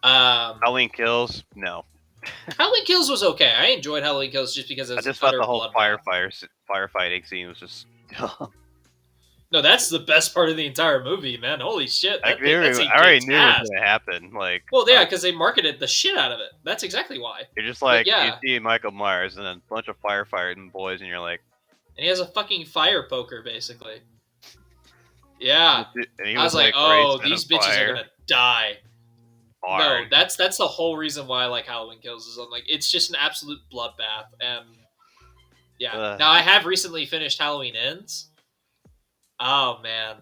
Halloween Kills? No. Halloween Kills was okay. I enjoyed Halloween Kills just because it I was just an thought utter the whole bloodbath. firefighting scene was just. No, that's the best part of the entire movie, man. Holy shit, I that thing, that scene already kicks knew it was ass. gonna happen. Like, Well, yeah, because they marketed the shit out of it. That's exactly why. you're just But like yeah. you see Michael Myers and then a bunch of firefighting boys, and you're like, And he has a fucking fire poker, basically. Yeah. and he I was like, raised oh, in these a bitches fire. are gonna die. Hard. No, that's the whole reason why I like Halloween Kills is I'm like it's just an absolute bloodbath, and yeah. Now I have recently finished Halloween Ends. Oh man,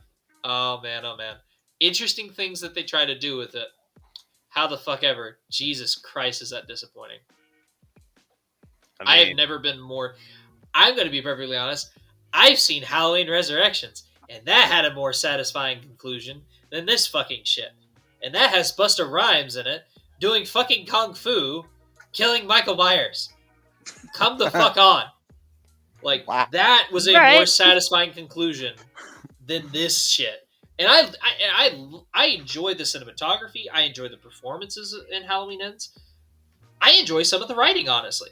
oh man, oh man. Interesting things that they try to do with it. How the fuck ever? Jesus Christ, is that disappointing? I have never been more. I'm going to be perfectly honest. I've seen Halloween Resurrections, and that had a more satisfying conclusion than this fucking shit. And that has Busta Rhymes in it, doing fucking kung fu, killing Michael Myers. Come the fuck on. Like, Wow. that was a more satisfying conclusion than this shit. And I enjoyed the cinematography. I enjoyed the performances in Halloween Ends. I enjoy some of the writing, honestly.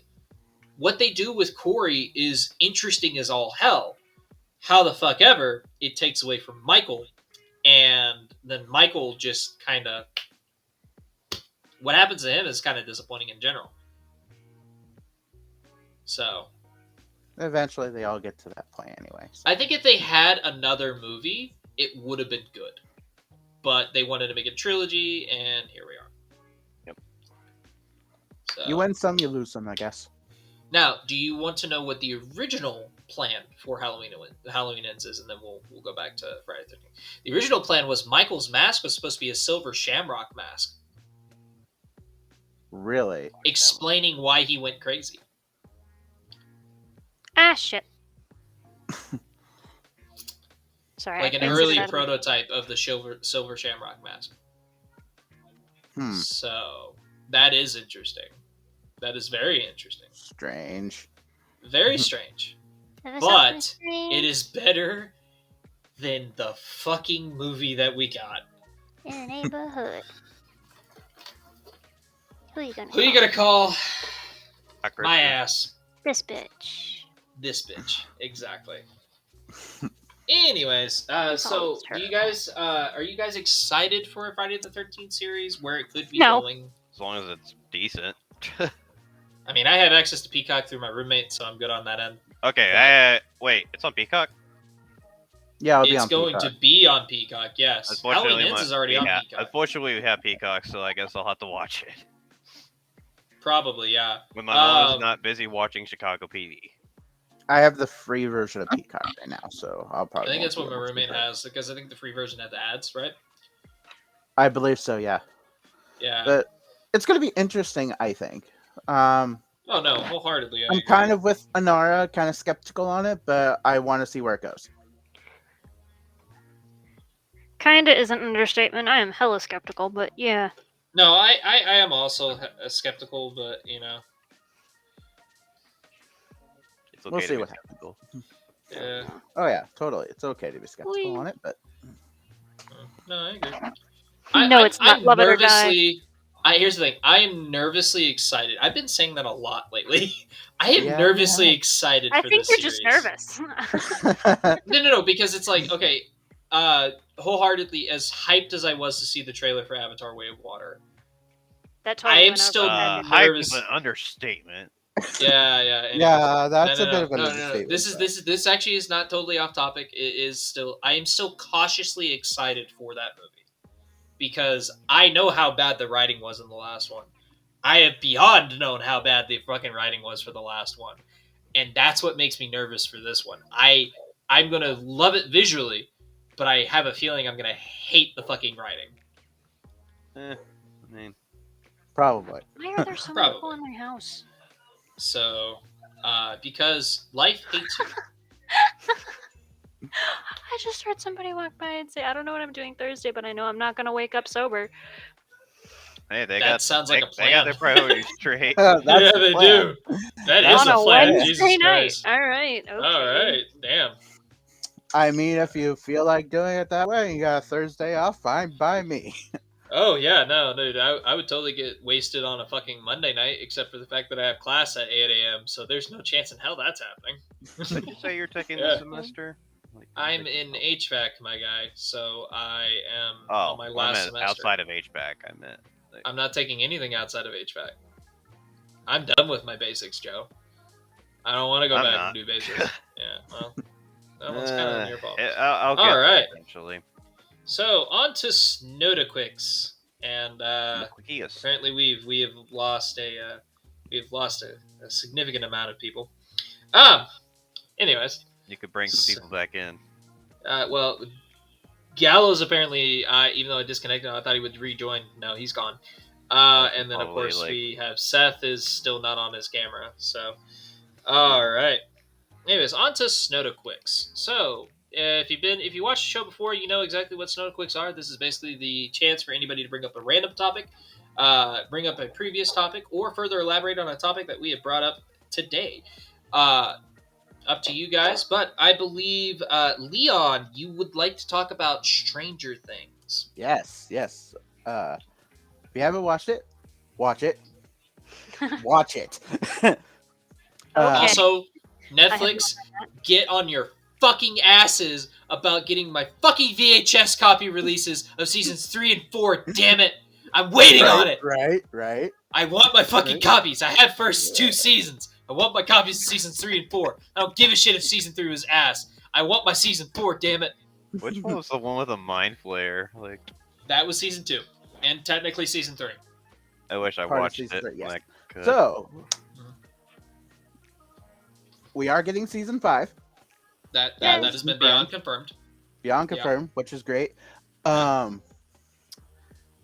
What they do with Corey is interesting as all hell. How the fuck ever, it takes away from Michael. And then Michael just kind of... What happens to him is kind of disappointing in general. So... Eventually, they all get to that point anyway. So. I think if they had another movie, it would have been good. But they wanted to make a trilogy, and here we are. Yep. So, You win some, you lose some, I guess. now, do you want to know what the original plan for Halloween Ends is, and then we'll go back to Friday the 13th. The original plan was Michael's mask was supposed to be a silver shamrock mask, Really? explaining why he went crazy. Ah, shit. Sorry. Like I an couldn't early see that. prototype of the silver shamrock mask. Hmm. So, that is interesting. That is very interesting. Strange. Very strange. That is But something strange. it is better than the fucking movie that we got. In the neighborhood. Who you gonna Who you gonna call? Not My Christian. ass. This bitch. This bitch. Exactly. Anyways, so do you guys are you guys excited for a Friday the 13th series where it could be No. going? As long as it's decent. I mean, I have access to Peacock through my roommate, so I'm good on that end. Okay, wait, it's on Peacock? Yeah, I'll be It's on going Peacock. to be on Peacock, yes. Halloween Unfortunately, Ends is already on Peacock. Unfortunately, we have Peacock, so I guess I'll have to watch it. Probably, yeah. When my mom is not busy watching Chicago PD. I have the free version of Peacock right now, so I'll I probably. think that's won't what be my able to roommate do that. has, because I think the free version had the ads, right? I believe so. Yeah, Yeah. but it's going to be interesting. I think. Oh no, wholeheartedly. I I'm agree. kind of with Anara, kind of skeptical on it, but I want to see where it goes. Kinda is an understatement. I am hella skeptical, but yeah. No, I am also skeptical, but you know, It's okay We'll to see be what skeptical. yeah. Oh yeah, totally. It's okay to be skeptical Whee! on it, but No, I agree. No, it's not. I'm Love it or die. nervously. Here's the thing. I am nervously excited. I've been saying that a lot lately. I am Yeah, nervously yeah. excited I for think this you're series. just nervous. No, because it's like, okay, wholeheartedly, as hyped as I was to see the trailer for Avatar: Way of Water, That I totally am went over still my head. Hype nervous. is an understatement. Yeah. Anyways. yeah, that's No. a bit of an No. understatement. This actually is not totally off topic. It is still. I am still cautiously excited for that movie because I know how bad the writing was in the last one. I have beyond known how bad the fucking writing was for the last one, and that's what makes me nervous for this one. I'm gonna love it visually, but I have a feeling I'm gonna hate the fucking writing. I mean, Probably. Why are there so many people in my house? So, because life hates you. I just heard somebody walk by and say, I don't know what I'm doing Thursday, but I know I'm not going to wake up sober. hey, That sounds like a They got plan. their priorities straight. That's Yeah, the they plan. do. That That's is On a a plan. Wednesday Jesus night. Christ. All right. Okay. All right. Damn. I mean, if you feel like doing it that way, and you got a Thursday off, fine by me. Oh yeah, no, dude, I would totally get wasted on a fucking Monday night, except for the fact that I have class at 8 a.m. So there's no chance in hell that's happening. Did you say you're taking Yeah. this semester? Like, I'm in HVAC, my guy, so I am Oh, on my well, I last meant semester. outside of HVAC. I meant. Like, I'm not taking anything outside of HVAC. I'm done with my basics, Joe. I don't want to go I'm back not. and do basics. Yeah, well, it's kind of your fault. I'll get All there right. eventually. So on to Snodacquicks, and Quickiest. apparently we have lost a significant amount of people. Anyways, You could bring some people back in. well, Gallows apparently, even though I disconnected him, I thought he would rejoin. No, he's gone. And then of Probably, course like- we have Seth is still not on his camera. So, all right. Anyways, on to Snodacquicks. So, if you watched the show before, you know exactly what Snodacquicks are. This is basically the chance for anybody to bring up a random topic, bring up a previous topic, or further elaborate on a topic that we have brought up today. Up to you guys, but I believe Leon, you would like to talk about Stranger Things. Yes. If you haven't watched it, watch it. Watch it. Also, Netflix, get on your fucking asses about getting my fucking VHS copy releases of seasons 3 and 4. Damn it, I'm waiting on it. Right. I want my fucking copies. I had first 2 seasons. I want my copies of seasons 3 and 4. I don't give a shit if season 3 was ass. I want my season 4. Damn it. Which one was the one with a mind flare? Like, That was season 2, and technically season 3. I wish I Part of watched season it. 3, yes. When I could. So we are getting season 5. That That has is been confirmed. beyond confirmed. Confirmed, which is great.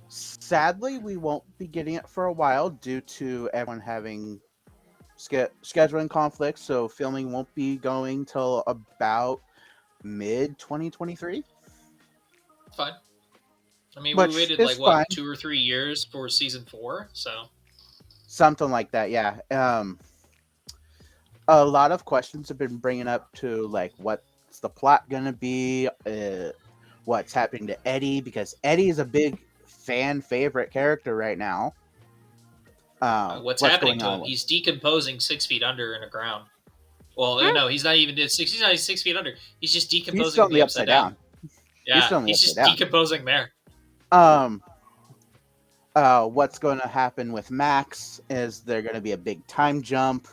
Sadly, we won't be getting it for a while due to everyone having scheduling conflicts. So filming won't be going till about mid 2023. Fine. I mean, Which we waited is like what fine. 2 or 3 years for season 4, so Something like that, yeah. A lot of questions have been bringing up to like what's the plot gonna be, what's happening to Eddie, because Eddie is a big fan favorite character right now. what's happening going to on him? with- He's decomposing 6 feet under in the ground. Well, no, he's not even he's not 6 feet under. He's just decomposing He's still in the upside down. Yeah, still in the he's just upside down. decomposing there. What's going to happen with Max is there going to be a big time jump.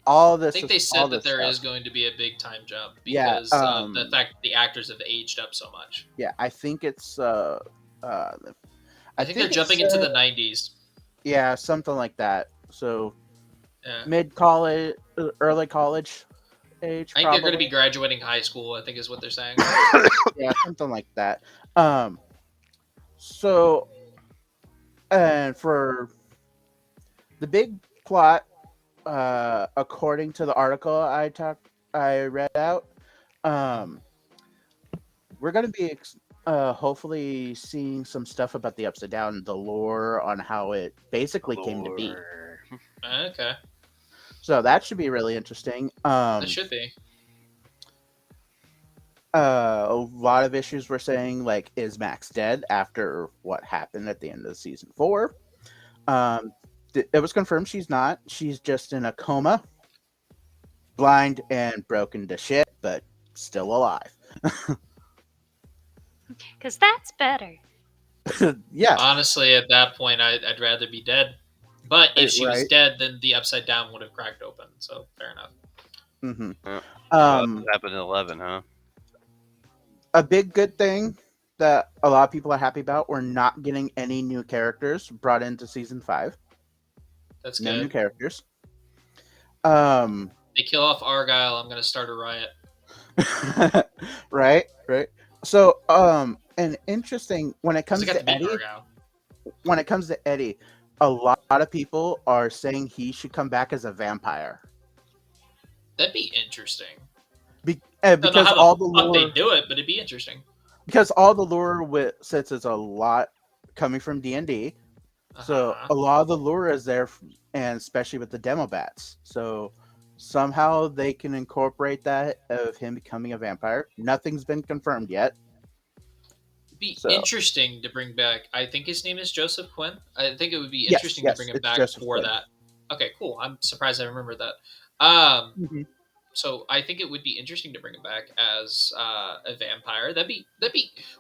All this. I think they said that there is going to be a big time jump because the fact that the actors have aged up so much. Yeah, I think it's. I think they're it's, jumping into the 90s. Yeah, something like that. So Yeah. mid college, early college age. I think they're going to be graduating high school, I think is what they're saying. Yeah, something like that. So, and for the big plot, according to the article I read out, we're going to be hopefully seeing some stuff about the Upside Down, the lore on how it basically came to be. Okay. So that should be really interesting. That should be. A lot of issues were saying, like, is Max dead after what happened at the end of season 4? It was confirmed she's not. She's just in a coma, blind and broken to shit, but still alive. Because that's better. Yeah. Honestly, at that point, I'd rather be dead. But if she was Right. dead, then the Upside Down would have cracked open. So fair enough. Mm-hmm. Yeah. Um, That happened in 11, huh? a big good thing that a lot of people are happy about, we're not getting any new characters brought into season 5. That's No new good. characters. They kill off Argyle, I'm going to start a riot. right. So, and interesting when it 'Cause comes I got to to beat Eddie. Argyle. When it comes to Eddie, a lot of people are saying he should come back as a vampire. That'd be interesting. Because Don't know how all the the fuck lore, they do it, but it'd be interesting. because all the lore since it's a lot coming from D&D, so Uh-huh. a lot of the lore is there, and especially with the demo bats. So somehow they can incorporate that of him becoming a vampire. Nothing's been confirmed yet, be So interesting to bring back. I think his name is Joseph Quinn. I think it would be yes, interesting to yes, bring him it's back Joseph for Quinn. that. Okay, cool. I'm surprised I remember that. Um, Mhm. so I think it would be interesting to bring him back as a vampire. That'd be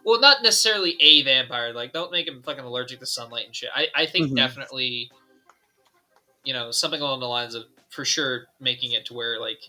well, not necessarily a vampire. Like, don't make him fucking allergic to sunlight and shit. I think Mhm. definitely, something along the lines of for sure making it to where like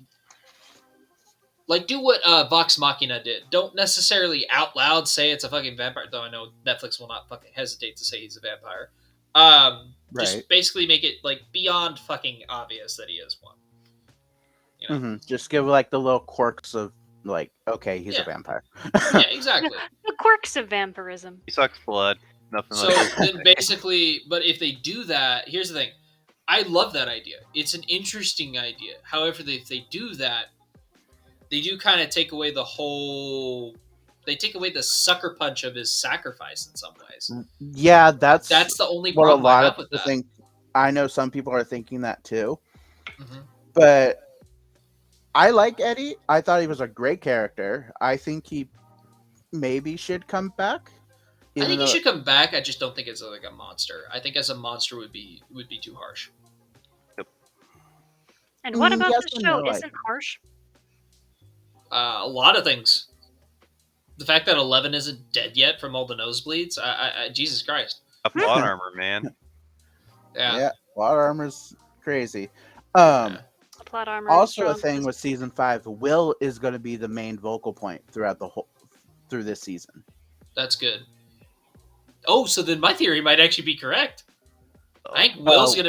do what Vox Machina did. Don't necessarily out loud say it's a fucking vampire, though I know Netflix will not fucking hesitate to say he's a vampire. Right. Just basically make it like beyond fucking obvious that he is one. Just give like the little quirks of like, okay, he's a Yeah. vampire. Yeah, exactly. The quirks of vampirism. He sucks blood. Nothing So much. then basically, but if they do that, here's the thing. I love that idea. It's an interesting idea. However, if they do that, they do kind of take away they take away the sucker punch of his sacrifice in some ways. Yeah, that's the only what a problem I lot have of with people that. think. I know some people are thinking that too, Mhm. but I like Eddie. I thought he was a great character. I think he maybe should come back. I Even think he though, should come back. I just don't think it's like a monster. I think as a monster would be too harsh. And what about yes the and show no, isn't harsh? A lot of things. The fact that 11 isn't dead yet from all the nosebleeds. Jesus Christ. A plot armor, man. Yeah. plot armor's crazy. Yeah. The plot armor is Also, a strong. thing with season 5, Will is going to be the main vocal point throughout through this season. That's good. Oh, so then my theory might actually be correct. I think Oh. Will is going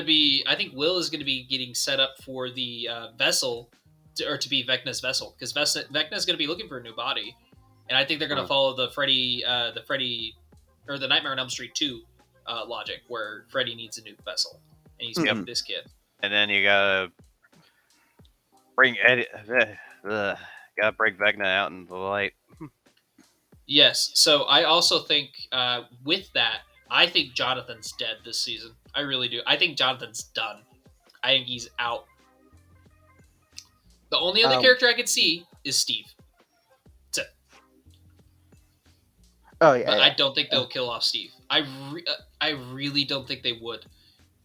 to be getting set up for the vessel, to be Vecna's vessel, because Vecna's going to be looking for a new body, and I think they're going to follow the Freddy or the Nightmare on Elm Street 2 logic, where Freddy needs a new vessel, and he's picking this kid. And then you gotta bring Eddie. Gotta break Vecna out in the light. Yes. So I also think with that, I think Jonathan's dead this season. I really do. I think Jonathan's done. I think he's out. The only other character I could see is Steve. That's it. Oh yeah, But I don't think they'll kill off Steve. I really don't think they would.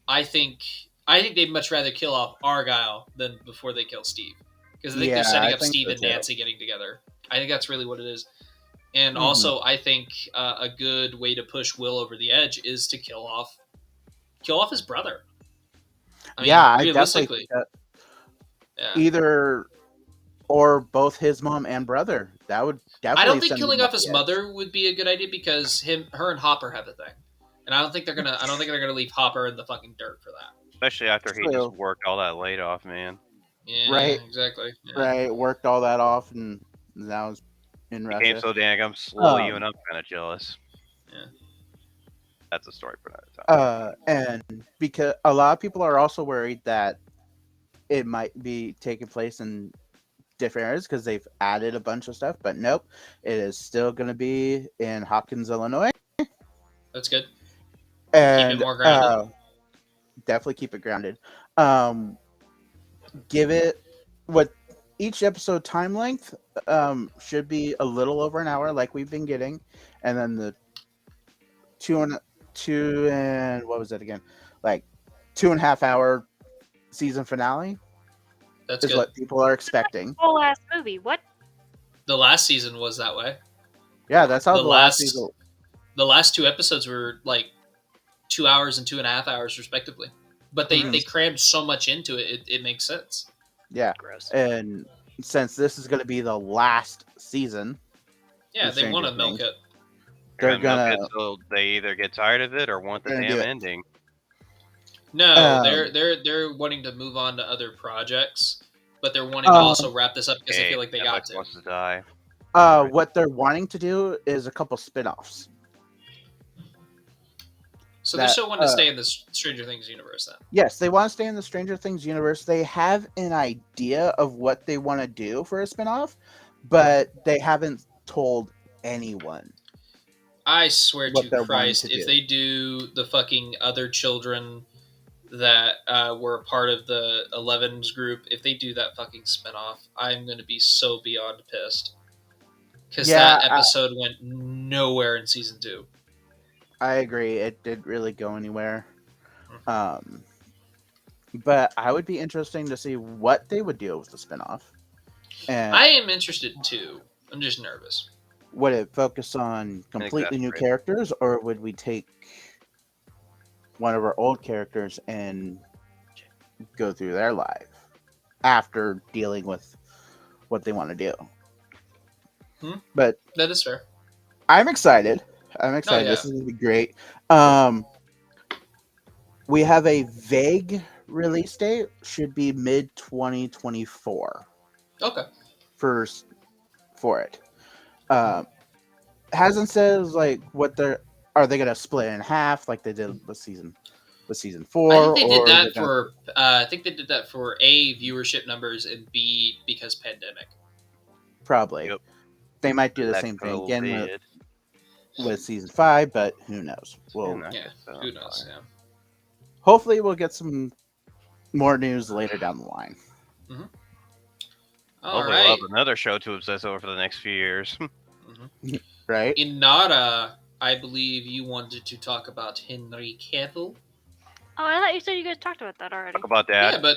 I think they'd much rather kill off Argyle than before they kill Steve, because I think they're setting up Steve and Nancy getting together. I think that's really what it is. And also, I think a good way to push Will over the edge is to kill off his brother. I mean, realistically, I definitely either or both his mom and brother. That would definitely. I don't think killing off his mother would be a good idea, because her and Hopper have a thing, and I don't think they're gonna leave Hopper in the fucking dirt for that. Especially after he just worked all that laid off, man. Yeah, right. Exactly. Yeah. Right, worked all that off, and now was in Russia. Became so dang I'm slow, even I'm kind of jealous. Yeah. That's a story for another time. And because a lot of people are also worried that it might be taking place in different areas because they've added a bunch of stuff, but nope, it is still going to be in Hopkins, Illinois. That's good. And keep it more grounded. Definitely keep it grounded. Give it what each episode time length should be a little over an hour, like we've been getting, and then the two and what was it again? Like 2.5 hour season finale. That's is good. What people are expecting. Whole ass movie. What? The last season was that way. Yeah, that's how the last season. The last 2 episodes were like 2 hours and 2.5 hours respectively, but they crammed so much into it. It makes sense. Yeah. Gross. And since this is going to be the last season, yeah, they want to milk it. They're gonna milk it till they either get tired of it or want the damn ending. No, they're wanting to move on to other projects, but they're wanting to also wrap this up because they feel like they got to. Wants to die. What they're wanting to do is a couple spin-offs. So they still want to stay in the Stranger Things universe then? Yes, they want to stay in the Stranger Things universe. They have an idea of what they want to do for a spin-off, but they haven't told anyone. I swear to Christ, if they do the fucking other children that were a part of the 11's group, if they do that fucking spinoff, I'm going to be so beyond pissed. because Yeah, that episode went nowhere in season 2. I agree. It didn't really go anywhere. But I would be interesting to see what they would do with the spinoff. And I am interested too. I'm just nervous. would it focus on completely new Exasperated. characters, or would we take one of our old characters and go through their life after dealing with what they want to do? But That is fair. I'm excited. Yeah. This is going to be great. We have a vague release date. Should be mid 2024. Okay. For it. Hasn't said like what are they gonna split in half like they did with season 4? I think they did or that for. I think they did that for A, viewership numbers, and B, because pandemic. Probably. Yep. They might do the same thing again with season 5, but who knows? Well, Yeah, who knows? Yeah. Hopefully, we'll get some more news later down the line. All Hopefully right. we'll have another show to obsess over for the next few years. Right? Inara, I believe you wanted to talk about Henry Cavill. Oh, I thought you said you guys talked about that already. Talk about that. Yeah, but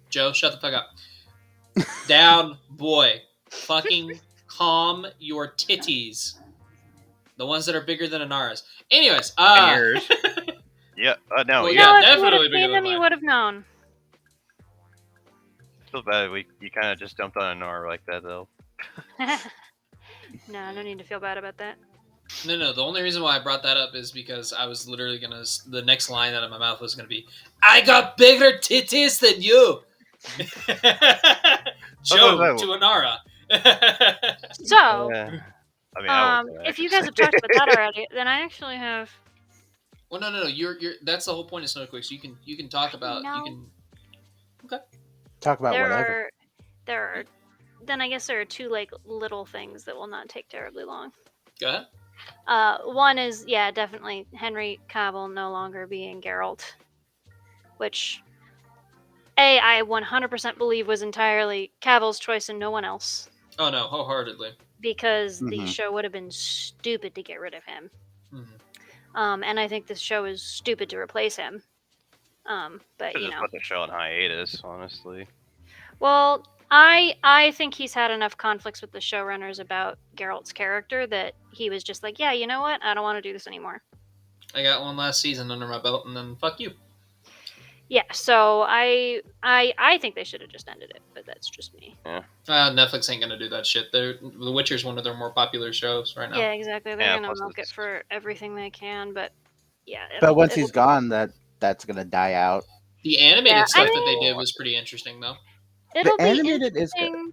Joe, shut the fuck up. Down, boy. Fucking calm your titties. The ones that are bigger than Inara's. Anyways, yours. Yeah. No. Well, yeah. yeah, definitely if bigger you would have seen than them, you mine. would have known. Feel bad. You kind of just jumped on a Nora like that, though. No need to feel bad about that. No. The only reason why I brought that up is because I was literally gonna. The next line out of my mouth was gonna be, "I got bigger titties than you." Joe to Inara. So, Yeah. I mean, I would say that. if you guys have talked about that already, then I actually have. Well, no. You're. That's the whole point of Snowquick. So you can talk about. No. You can. Okay. Talk about whatever. There are. Then I guess there are two like little things that will not take terribly long. Go ahead. One is definitely Henry Cavill no longer being Geralt, which I 100% believe was entirely Cavill's choice and no one else. Oh no, wholeheartedly. Because the show would have been stupid to get rid of him. And I think this show is stupid to replace him. But Should just put the show on hiatus, honestly. Well, I think he's had enough conflicts with the showrunners about Geralt's character that he was just like, yeah, you know what? I don't want to do this anymore. I got one last season under my belt, and then fuck you. Yeah, so I think they should have just ended it, but that's just me. Yeah. Netflix ain't gonna do that shit. The Witcher's one of their more popular shows right now. Yeah, exactly. They're gonna plus milk it for everything they can, but yeah. But once he's gone, that's gonna die out. The animated stuff that they did was pretty interesting, though. It'll The be animated is good. interesting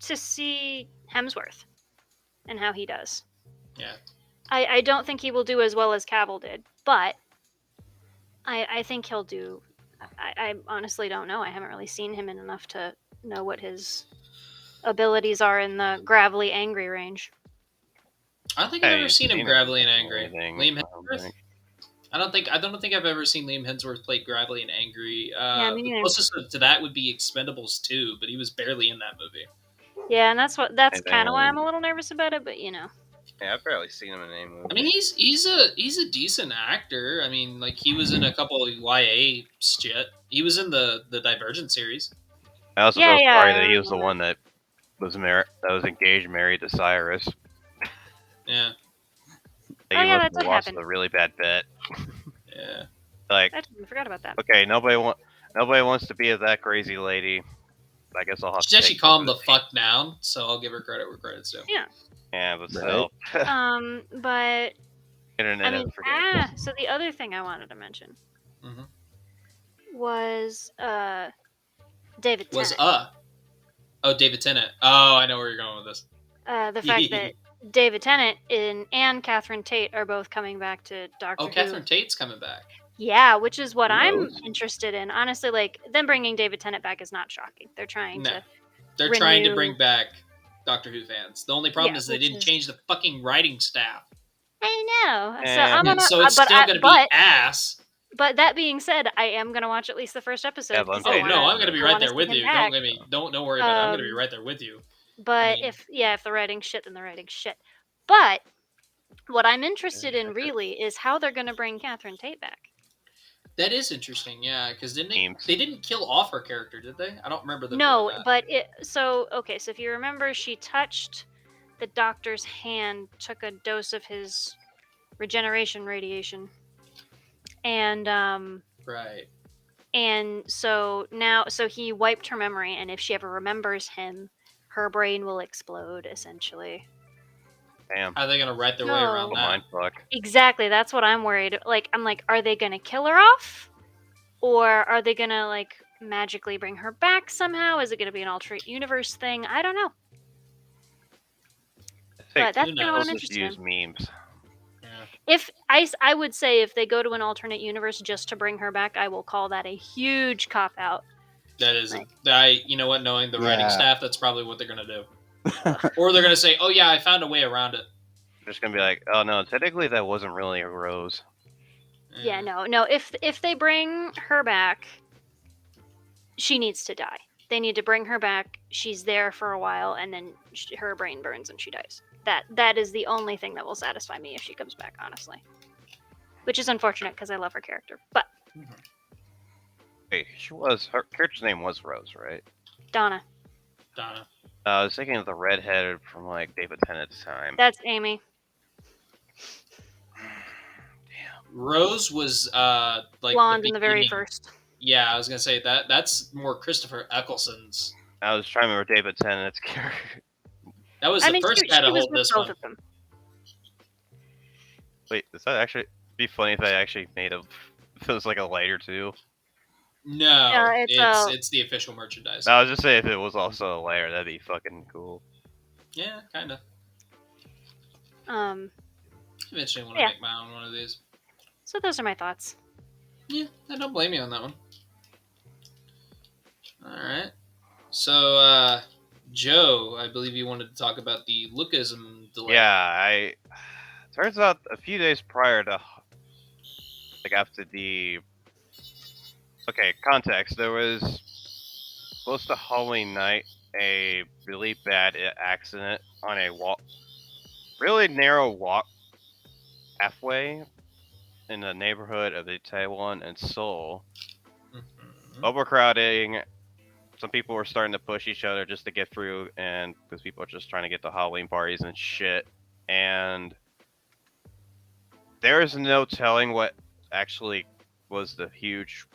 to see Hemsworth and how he does. Yeah. I don't think he will do as well as Cavill did, but I think he'll do. I honestly don't know. I haven't really seen him in enough to know what his abilities are in the gravelly angry range. I don't think I've ever seen him gravelly and angry. Anything, Liam Hemsworth? I don't think I've ever seen Liam Hemsworth play gravelly and angry. Me the neither. closest to that would be Expendables 2, but he was barely in that movie. Yeah, and that's kind of why I'm a little nervous about it. But Yeah, I've barely seen him in any movie. I mean, he's a decent actor. I mean, like he was in a couple of YA shit. He was in the Divergent series. I also Yeah, feel yeah, sorry I that he was the remember. one that was engaged, married to Cyrus. Yeah, He Oh, yeah, must that have did lost happen. a really bad bet. yeah. Like, I totally forgot about that. okay, nobody wants to be that crazy lady. I guess I'll have She's to actually take calmed the it. fuck down, so I'll give her credit where credit's due. Yeah, but still, But internet I mean, doesn't forget. so the other thing I wanted to mention Mhm. was David Was Tennant. David Tennant. Oh, I know where you're going with this. The fact that David Tennant and Catherine Tate are both coming back to Doctor Oh, Who. Catherine Tate's coming back. Yeah, which is what Who I'm knows? interested in. Honestly, like them bringing David Tennant back is not shocking. They're trying No. to. They're trying to renew- bring back Doctor Who fans. The only problem Yeah, is they which didn't is- change the fucking writing staff. I know. So Eh. I'm gonna. So it's but still going to be ass. But that being said, I am gonna watch at least the first episode. Yeah, 'cause but I Oh, I'm wanna- no, I'm going to be I right wanna there see with him you. back. Don't worry about it. I'm going to be right there with you. But mean- if the writing's shit, then the writing's shit. But what I'm interested in really is how they're going to bring Catherine Tate back. That is interesting, yeah, because they Memes. didn't kill off her character, did they? I don't remember them No, doing that. but so if you remember, she touched the doctor's hand, took a dose of his regeneration radiation, and Right. and so he wiped her memory, and if she ever remembers him, her brain will explode essentially. Damn. How are they gonna write their way around Oh, that? mind fuck. Exactly, that's what I'm worried. I'm like, are they gonna kill her off, or are they gonna like magically bring her back somehow? Is it gonna be an alternate universe thing? I don't know. But that's who kind of what knows? I'm Just interested in. use memes. Yeah. If I would say if they go to an alternate universe just to bring her back, I will call that a huge cop out. That is, Right. you know what? Knowing the writing Yeah. staff, that's probably what they're gonna do. Or they're gonna say, "Oh yeah, I found a way around it." They're just gonna be like, oh no, technically that wasn't really a rose. Yeah, no. If they bring her back, she needs to die. They need to bring her back. She's there for a while, and then her brain burns and she dies. That is the only thing that will satisfy me if she comes back, honestly. Which is unfortunate because I love her character. But Wait, her character's name was Rose, right? Donna, Donna. I was thinking of the redhead from like David Tennant's time. that's Amy. Rose was like Blonde in the very beginning- first. Yeah, I was gonna say that's more Christopher Eccleston's. I was trying to remember David Tennant's character. That was I the mean, first she guy to was hold with this both one. of them. Wait, does that actually be funny if I actually made a if it was like a lighter too? No, Yeah, it's the official merchandise. I was just saying if it was also a layer, that'd be fucking cool. Yeah, kind of. Eventually, want to Yeah. make my own one of these. So those are my thoughts. Yeah, I don't blame you on that one. All right. So, Joe, I believe you wanted to talk about the lookism delay. Yeah, turns out a few days prior to like after the context, there was close to Halloween night a really bad accident on a really narrow walk halfway in the neighborhood of the Taiwan and Seoul. Mhm. Overcrowding. Some people were starting to push each other just to get through, and because people are just trying to get to Halloween parties and shit. And there is no telling what actually was the huge,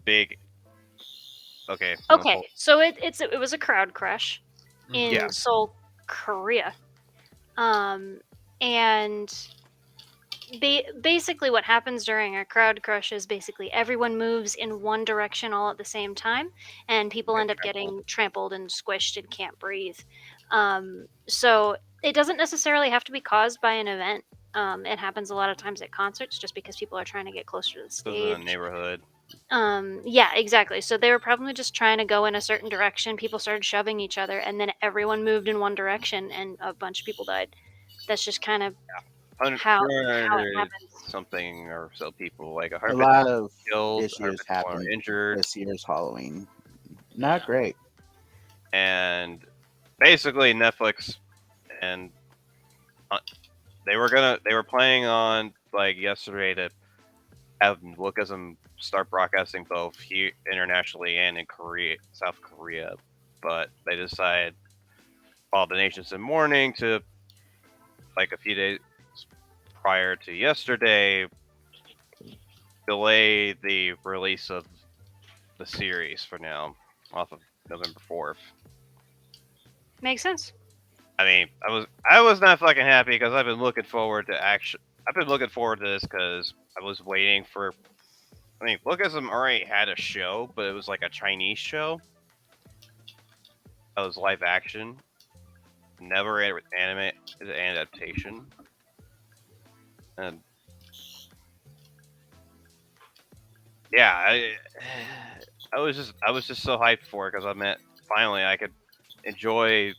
big. Okay. Okay, so it was a crowd crash in Yeah. Seoul, Korea, and basically what happens during a crowd crush is basically everyone moves in one direction all at the same time, and people end up getting trampled and squished and can't breathe. So it doesn't necessarily have to be caused by an event. It happens a lot of times at concerts just because people are trying to get closer to the In stage. the neighborhood. Yeah, exactly. So they were probably just trying to go in a certain direction. People started shoving each other, and then everyone moved in one direction, and a bunch of people died. That's just kind of how it 200 happens. something or so people, like A 100 lot of killed, issues 100 people are happened injured, this year's Halloween. Not great. and basically Netflix and they were planning on like yesterday to have Lookism start broadcasting both here internationally and in South Korea, but they decided while the nation's in mourning to like a few days prior to yesterday delay the release of the series for now off of November 4th. Makes sense. I mean, I was not fucking happy because I've been looking forward to this because I was waiting for. I mean, Lookism already had a show, but it was like a Chinese show. That was live action, never anime adaptation, and yeah, I was just so hyped for it because I meant finally I could enjoy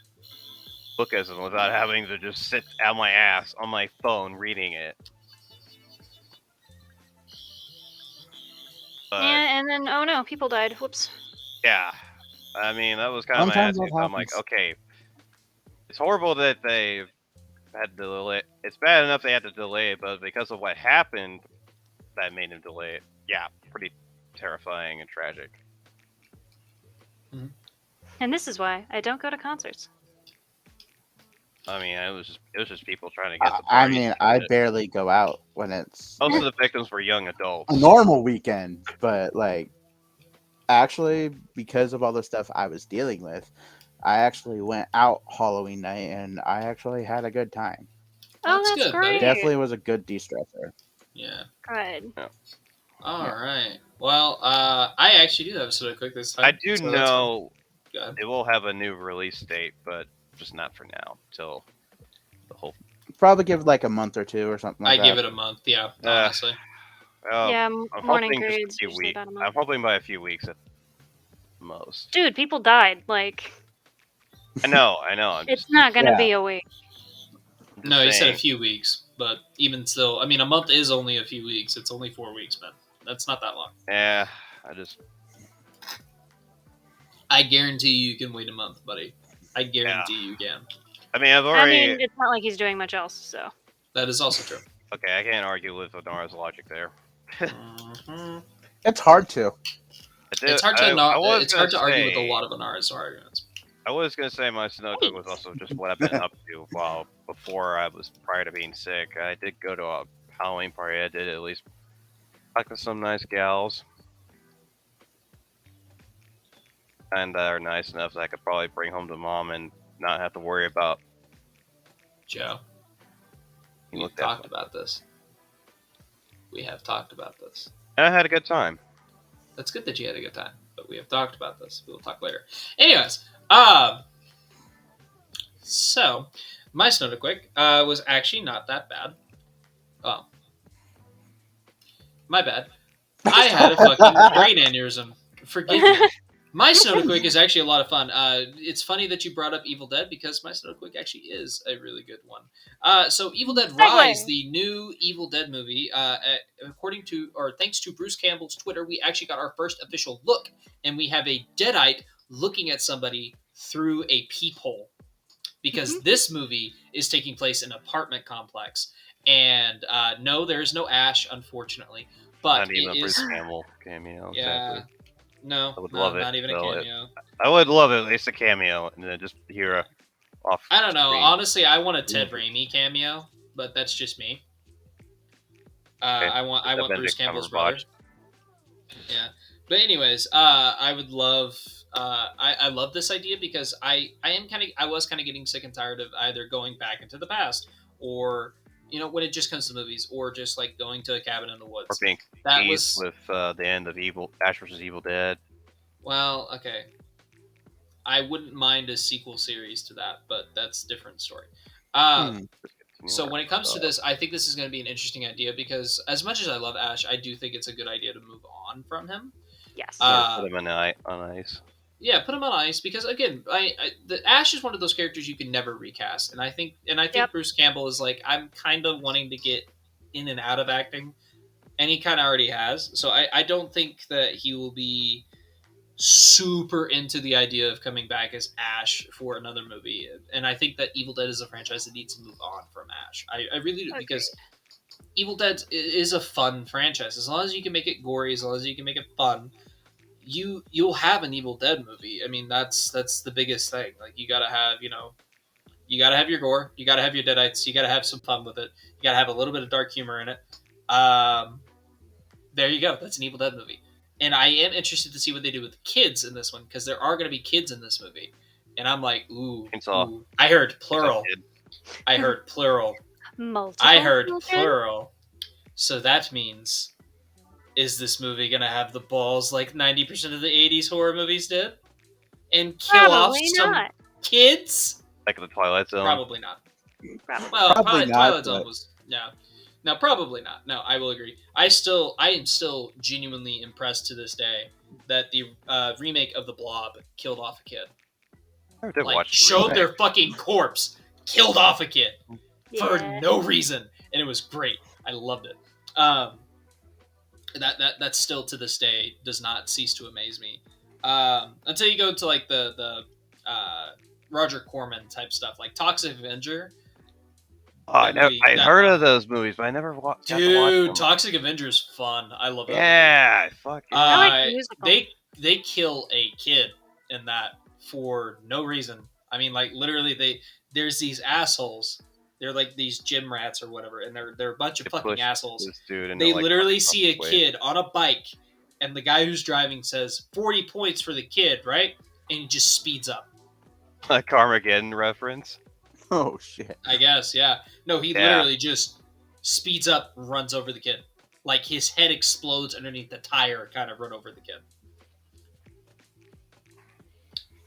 Lookism without having to just sit on my ass on my phone reading it. But, Yeah, and then oh no, people died. Whoops. yeah, I mean, that was kind of my Sometimes attitude. that I'm like, happens. okay, it's horrible that they had to delay. It's bad enough they had to delay it, but because of what happened, that made them delay it. Yeah, pretty terrifying and tragic. And this is why I don't go to concerts. I mean, it was just people trying to get the I party mean, I started. barely go out when it's Most of the victims were young adults. a normal weekend, but like, actually, because of all the stuff I was dealing with, I actually went out Halloween night and I actually had a good time. Oh, That's that's good, buddy. great. Definitely was a good de-stressor. Yeah. Good. All Yeah. right. Well, I actually do have sort of quick this time. I do so that's fun. know Go ahead. it will have a new release date, but just not for now. Till the whole. Probably give it like a month or two or something like I that. give it a month. Yeah, honestly. Yeah, I'm morning hoping just periods a few usually weeks. about a month. I'm hoping by a few weeks at most. Dude, people died. Like, I know. I'm it's just, not gonna Yeah. be a week. I'm just No, he said saying. a few weeks, but even still, I mean, a month is only a few weeks. It's only 4 weeks, man. That's not that long. Yeah, I just. I guarantee you can wait a month, buddy. I guarantee you can. I mean, I've I already. mean, it's not like he's doing much else, so. That is also true. Okay, I can't argue with Honara's logic there. Mhm. It's hard to. It's hard to I argue with a lot of Anara's arguments. I was gonna say my snow cook was also just what I've been up to while before I was prior to being sick. I did go to a Halloween party. I did at least talk to some nice gals, and that are nice enough that I could probably bring home to mom and not have to worry about. Joe, You we've looked at talked them. about this. We have talked about this. And I had a good time. That's good that you had a good time, but we have talked about this. We'll talk later. Anyways, so my Snowdaquick was actually not that bad. Oh, my bad. I had a fucking brain aneurysm. Forgive me. My Snowdaquick is actually a lot of fun. It's funny that you brought up Evil Dead because my Snowdaquick actually is a really good one. So Evil Dead Rise, the new Evil Dead movie, according to, or thanks to Bruce Campbell's Twitter, we actually got our first official look, and we have a Deadite looking at somebody through a peephole. Because this movie is taking place in an apartment complex. And no, there is no Ash, unfortunately. But Not even it a Bruce is... Campbell cameo. Yeah. Exactly. No, I would love it. not even a though. cameo. I would love at least a cameo, and then just hear a off. I don't know. screen. Honestly, I want a Ted Raimi cameo, but that's just me. I want Bruce Campbell's brother. Yeah, but anyways, I would love. I love this idea because I was kind of getting sick and tired of either going back into the past or when it just comes to movies or just like going to a cabin in the Or woods. being That teased was with the end of Ash vs. Evil Dead. well, okay. I wouldn't mind a sequel series to that, but that's a different story. So when it comes to this, I think this is going to be an interesting idea because as much as I love Ash, I do think it's a good idea to move on from him. Yes. Put him on ice. Yeah, put him on ice because again, the Ash is one of those characters you can never recast, and I think Yep. Bruce Campbell is like I'm kind of wanting to get in and out of acting, and he kind of already has. So I don't think that he will be super into the idea of coming back as Ash for another movie, and I think that Evil Dead is a franchise that needs to move on from Ash. I really do because Evil Dead is a fun franchise. As long as you can make it gory, as long as you can make it fun, you'll have an Evil Dead movie. I mean, that's the biggest thing. Like you gotta have you gotta have your gore, you gotta have your Deadites, you gotta have some fun with it, you gotta have a little bit of dark humor in it. There you go. That's an Evil Dead movie. And I am interested to see what they do with kids in this one because there are going to be kids in this movie, and I'm like, ooh. I heard plural. I heard plural. Multiple I heard children? plural. So that means, is this movie going to have the balls like 90% of the 80s horror movies did? And kill Probably off some not. kids? Like the Twilight Zone. Probably not. Probably. Well, Probably not, Twilight Zone but- was no, probably not. No, I will agree. I am still genuinely impressed to this day that the remake of The Blob killed off a kid. I did Like watch the showed remake. their fucking corpse, killed off a kid for Yeah. no reason, and it was great. I loved it. That still to this day does not cease to amaze me. Until you go to like the Roger Corman type stuff, like Toxic Avenger. Oh, I heard of those movies, but I never got to watch Dude, them. Toxic Avenger is fun. I love that. Yeah, fuck yeah. I like the musical. They kill a kid in that for no reason. I mean, like literally, there's these assholes. They're like these gym rats or whatever, and they're a bunch of fucking assholes. They literally see a kid on a bike, and the guy who's driving says 40 points for the kid, right? And he just speeds up. A Carmageddon reference. Oh shit! I guess, yeah. No, he literally just speeds up, runs over the kid. Like his head explodes underneath the tire, kind of run over the kid.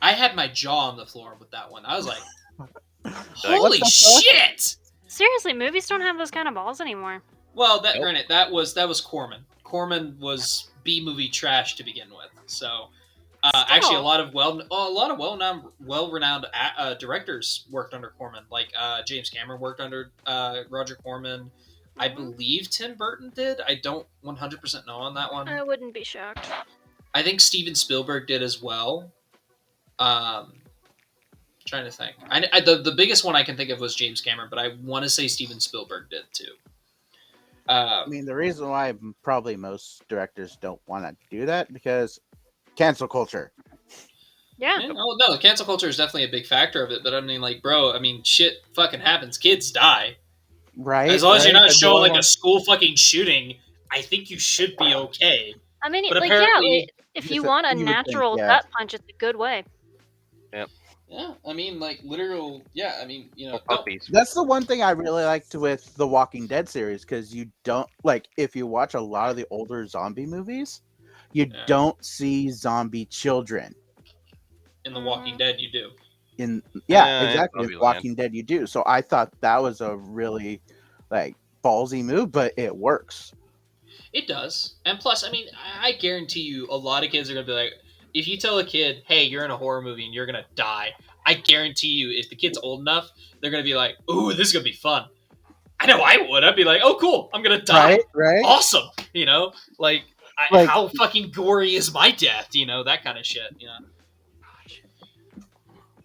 I had my jaw on the floor with that one. I was like, "Holy shit!" Seriously, movies don't have those kind of balls anymore. Well, granted, that was Corman. Corman was B movie trash to begin with. So, actually, a lot of well-renowned directors worked under Corman. Like James Cameron worked under Roger Corman. I believe Tim Burton did. I don't 100% know on that one. I wouldn't be shocked. I think Steven Spielberg did as well. Trying to think. The biggest one I can think of was James Cameron, but I want to say Steven Spielberg did too. I mean, the reason why probably most directors don't want to do that because cancel culture. Yeah. No, cancel culture is definitely a big factor of it. But I mean, like, bro, I mean, shit fucking happens. Kids die. Right. As long as you're not showing like a school fucking shooting, I think you should be okay. I mean, but like, yeah, if you want a natural gut punch, it's a good way. Yep. Yeah, I mean, like, literal, yeah, I mean, you know. That's the one thing I really liked with the Walking Dead series, because you don't, like, if you watch a lot of the older zombie movies, you don't see zombie children. In The Walking Dead, you do. Exactly. In Walking Dead, you do. So I thought that was a really, like, ballsy move, but it works. It does. And plus, I mean, I guarantee you a lot of kids are going to be like, if you tell a kid, hey, you're in a horror movie and you're going to die, I guarantee you if the kid's old enough, they're going to be like, ooh, this is going to be fun. I know I would. I'd be like, oh, cool, I'm going to die. Right? Awesome. You know? Like, how fucking gory is my death? You know, that kind of shit. You know?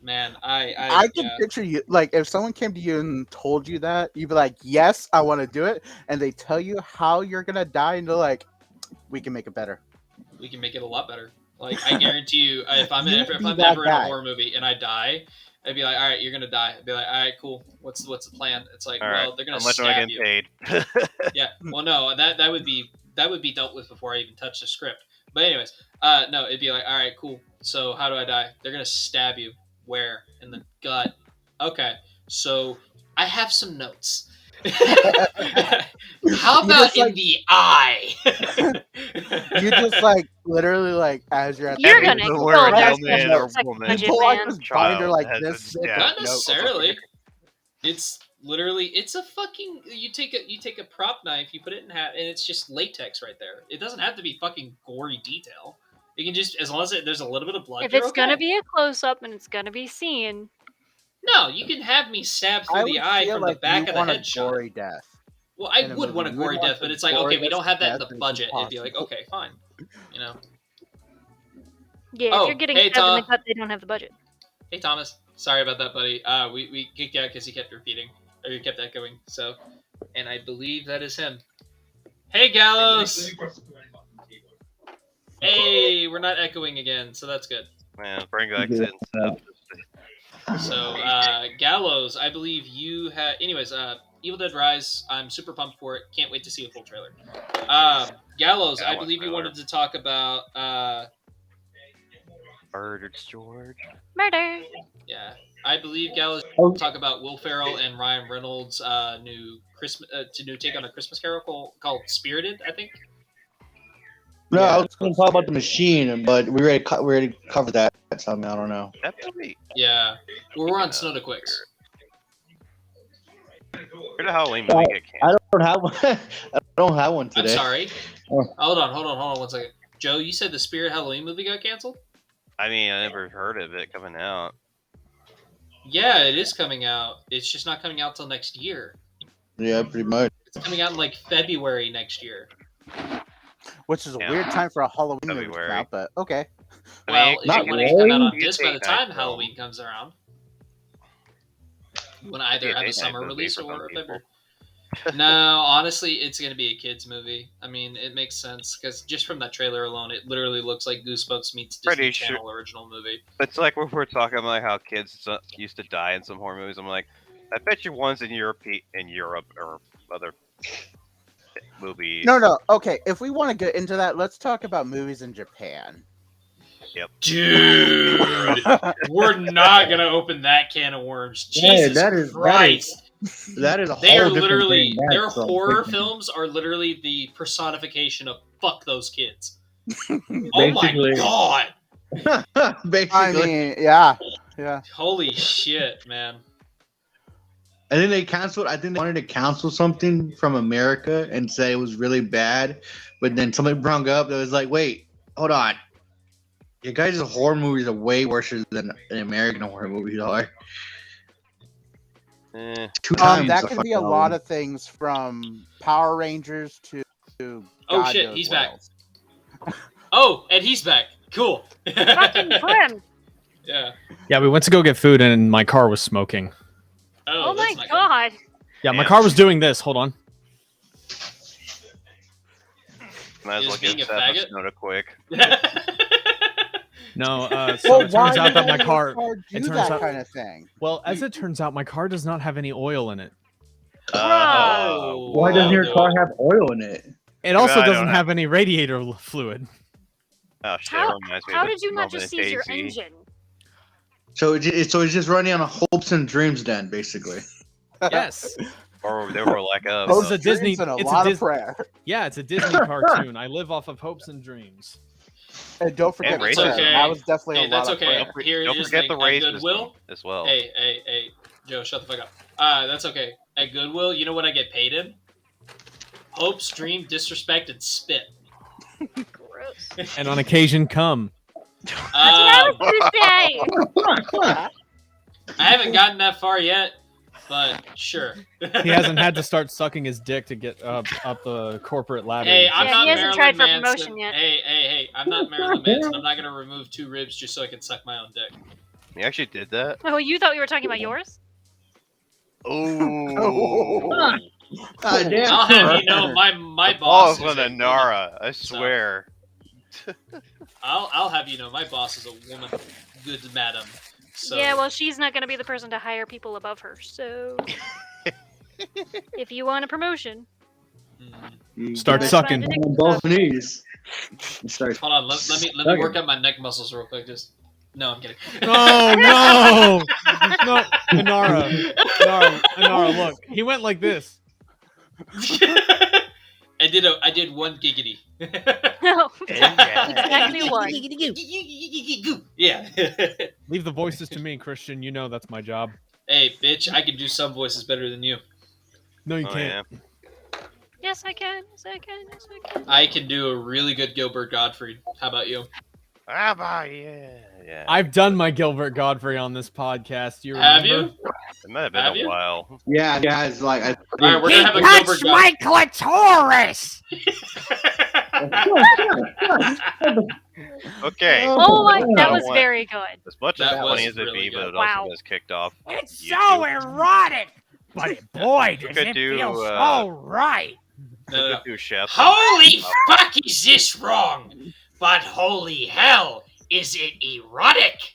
Man, I can picture you, like, if someone came to you and told you that, you'd be like, yes, I want to do it. And they tell you how you're going to die, and they're like, we can make it better. We can make it a lot better. Like, I guarantee you, if I'm ever in a horror movie and I die, I'd be like, all right, you're going to die. I'd be like, all right, cool. What's the plan? It's like, all well, they're going to stab you. Paid. Yeah. Well, no, that would be dealt with before I even touch the script. But anyways, no, it'd be like, all right, cool. So how do I die? They're going to stab you. Where? In the gut. Okay. So I have some notes. How about in the eye? You just like literally like as you're at you're gonna kill man or woman. You pull out this binder like this. Not necessarily. It's literally it's a fucking you take a prop knife, you put it in half, and it's just latex right there. It doesn't have to be fucking gory detail. You can just as long as there's a little bit of blood. If it's gonna be a close up and it's gonna be seen. No, you can have me stab through the eye from the back of the headshot. Gory death. Well, I would want a gory death, but it's like, okay, we don't have that in the budget. It'd be like, okay, fine. You know? Yeah, if you're getting stabbed in the gut, they don't have the budget. Hey, Thomas. Sorry about that, buddy. We kicked you out because he kept repeating. Or he kept echoing. So, and I believe that is him. Hey, Gallows! Hey, we're not echoing again, so that's good. Man, bring back in stuff. So, Gallows, I believe you had... Anyways, Evil Dead Rise, I'm super pumped for it. Can't wait to see a full trailer. Gallows, I believe you wanted to talk about... Murdered George. Murder! Yeah. I believe Gallows will talk about Will Ferrell and Ryan Reynolds' new take on a Christmas Carol called Spirited, I think. No, I was going to talk about The Machine, but we already covered that. Something I don't know. Yeah, we're on Snodacast. Where the Halloween movie get canceled? I don't have one. I don't have one today. I'm sorry. Hold on 1 second. Joe, you said the Spirit Halloween movie got canceled? I mean, I never heard of it coming out. Yeah, it is coming out. It's just not coming out till next year. Yeah, pretty much. It's coming out in like February next year. Which is a weird time for a Halloween movie to come out, but okay. Well, Not when it come out on really. disc by the It's a time nice Halloween comes around, you want to either have a summer release or a February. No, honestly, it's going to be a kids movie. I mean, it makes sense because just from that trailer alone, it literally looks like Goosebumps meets Disney Channel original movie. It's like when we're talking about how kids used to die in some horror movies. I'm like, I bet you one's in Europe or other movies. No. Okay, if we want to get into that, let's talk about movies in Japan. Yep. Dude, we're not going to open that can of worms. Jesus Christ. That is a They are whole different literally thing. their That's so horror freaking- films are literally the personification of fuck those kids. Oh Basically. my god! Basically. I mean, yeah. Holy shit, man! And then they canceled. I think they wanted to cancel something from America and say it was really bad, but then somebody brought up that was like, "Wait, hold on, you guys' horror movies are way worse than American horror movies are." Two times That the could be a fucking lot of things from Power Rangers to Oh God shit, knows he's what back. else. Oh, and he's back. Cool. Fucking Grim. Yeah. Yeah, we went to go get food and my car was smoking. Oh my that's not good. god. Yeah, my car was doing this. Hold on. Might as well Is being give a Seth a faggot? Snoda quick. No, so it turns out that my car. do It turns that out. kind of thing? Well, as it turns out, my car does not have any oil in it. Oh, Why doesn't your no. car have oil in it? It also I don't doesn't have- have any radiator fluid. Oh shit, How, that reminds me how of did you not Moment just of seize your Daisy. engine? So it's just running on hopes and dreams, then basically. Yes. Or they were like us. This is a Disney. And a It's lot a of Disney. prayer. Yeah, it's a Disney cartoon. I live off of hopes and dreams. And don't forget And prayer. racism. Okay. That was definitely Hey, a that's lot okay. of prayer. Here Don't is forget the the at racism Goodwill. as well. Hey, Joe, shut the fuck up. That's okay. At Goodwill, you know what I get paid in? Hope, stream, disrespect, and spit. Gross. And on occasion, come. That's what I was gonna say. I haven't gotten that far yet, but sure. He hasn't had to start sucking his dick to get up the corporate ladder. Hey, I'm Yeah, not he hasn't Marilyn tried for Manson. promotion yet. Hey, I'm not Marilyn Manson. I'm not gonna remove 2 ribs just so I can suck my own dick. You actually did that? Oh, you thought we were talking about yours? Oh. God damn. I'll have you know, my The boss balls is on a a woman. Nara, I swear. I'll have you know, my boss is a woman, good madam. So Yeah, well, she's not gonna be the person to hire people above her. So, if you want a promotion, Start That's sucking. fine. On both knees. Start. hold on, let me work out my neck muscles real quick. Just no, I'm kidding. No, Inara, look. He went like this. I did one giggity. no, Yeah. exactly one. Yeah. Leave the voices to me, Christian. You know that's my job. Hey, bitch, I can do some voices better than you. No, you Oh, can't. yeah. Yes, I can. Yes, I can. Yes, I can. I can do a really good Gilbert Gottfried. How about you? How about yeah. I've done my Gilbert Godfrey on this podcast. You Have remember? you? It might have been Have a you? while. Yeah, it's like. All right, we're gonna have a Gilbert Gottfried. clitoris. Okay. Oh my, that Oh, was what? very good. As much as That funny was as it really be, but good. it Wow. also gets kicked off. It's YouTube. so erotic, but boy, You does could it do, feel uh, so right. No. Good do chef. Holy fuck, is this wrong? But holy hell, is it erotic?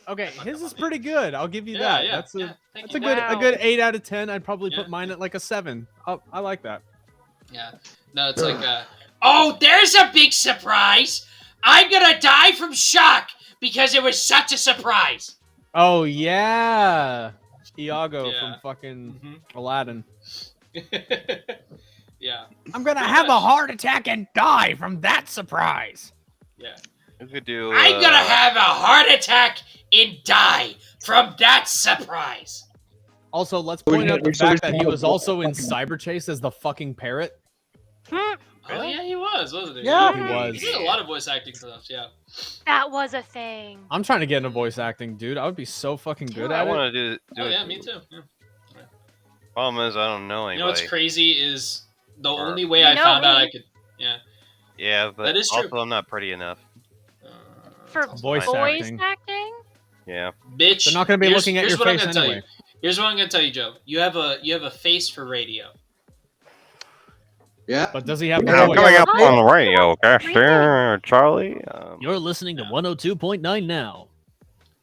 Okay, his is pretty good. I'll give you Yeah, that. yeah, That's a yeah. Thank that's a you. good Wow. a good 8 out of 10. I'd probably Yeah. put mine at like a 7. Oh, I like that. Yeah. No, it's like, oh, there's a big surprise. I'm gonna die from shock because it was such a surprise. Oh yeah, Iago Yeah. from fucking Mhm. Aladdin. Yeah. I'm gonna Pretty have a much. heart attack and die from that surprise. Yeah. You could do. I'm gonna have a heart attack and die from that surprise. Also, let's We're point gonna- out the so we're fact that gonna he have was a also in fucking- Cyber Chase as the fucking parrot. Hmm, Oh yeah, he was, wasn't he? Yeah. He was. He did a lot of voice acting stuff. Yeah. that was a thing. I'm trying to get into voice acting, dude. I would be so fucking good I at it. want to do Oh it. yeah, me too. Yeah. Problem is, I don't know You know what's anybody. crazy is the Or- only way I You know found out me. I could. Yeah. Yeah, but That is true. also I'm not pretty enough. For Voice acting. Yeah. Bitch, They're not going to be here's- looking at here's your what I'm face gonna tell anyway. you. Here's what I'm gonna tell you, Joe. You have a face for radio. Yeah. But does he have the Now voice? coming up Oh, on the radio, gosh, really? there, Charlie. You're listening to 102.9 now.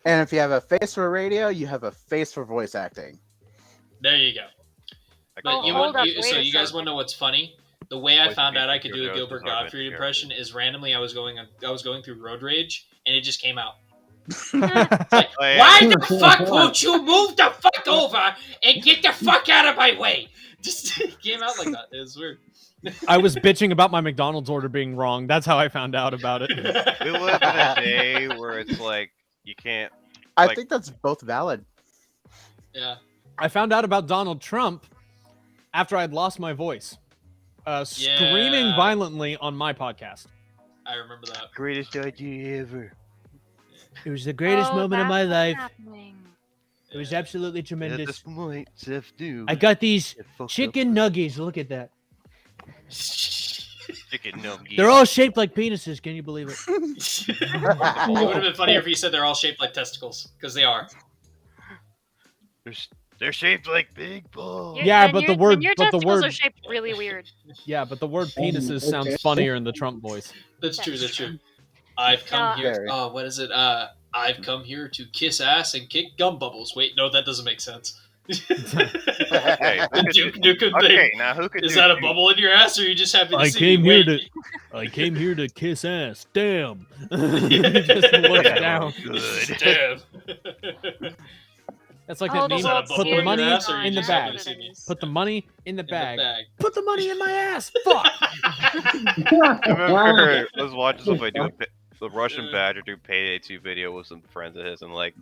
And if you have a face for radio, you have a face for voice acting. There you go. But Oh, you hold want, up, wait so a you guys second. want to know what's funny? The way I Voice found out I feature could do a JoJo's Gilbert bizarre Gottfried character. impression is randomly I was going through Road Rage and it just came out. Oh, yeah. Why the fuck won't you move the fuck over and get the fuck out of my way? Just it came out like that. It was weird. I was bitching about my McDonald's order being wrong. That's how I found out about it. We live in a day where it's like you can't. I Like- think that's both valid. Yeah. I found out about Donald Trump after I'd lost my voice, screaming Yeah. violently on my podcast. I remember that. Greatest idea ever. It was the greatest Oh, moment of that's my what's life. happening. It was absolutely tremendous. do. I got these chicken nuggets. Look at that. Chicken nuggets. They're all shaped like penises. Can you believe it? It would have been funnier if you said they're all shaped like testicles, because they are. They're shaped like big balls. Yeah, and but the your- word- and your but the testicles word- are shaped really weird. Yeah, but the word penises okay. sounds funnier in the Trump voice. That's true. That's true. I've come here. Very. Oh, what is it? I've come here to kiss ass and kick gum bubbles. Wait, no, that doesn't make sense. Okay, The Duke Nukem okay, thing. now who could Is do that a two? bubble in your ass, or are you just happy to I see came me here wait? I came here to kiss ass. Damn. He just looks Yeah, down. Good. Damn. That's like Oh, that the meme. that a world's bubble Put the in your money ass, or are you in the just happy bag. to see me? Put the money in the In bag. the bag. Put the money in my ass. Fuck. I remember I was watching somebody do the Russian Badger do Payday 2 video with some friends of his, and like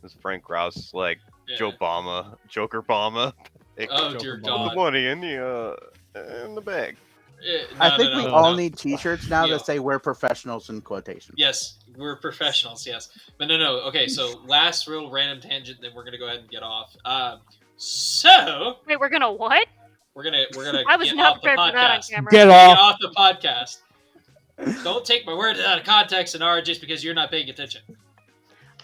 this Frank Grouse like Yeah. Joe Obama, Joker Obama. Oh dear Joker Put the God. money in the bag. I think we no, all no. need T-shirts now Yeah. that say "We're professionals" in quotation. Yes, we're professionals. Yes, but no. Okay, so last real random tangent, then we're gonna go ahead and get off. So Wait, we're gonna what? we're gonna I was get not off the prepared for that on podcast. camera. Get Get off. off the podcast. Don't take my words out of context, Anara, just because you're not paying attention.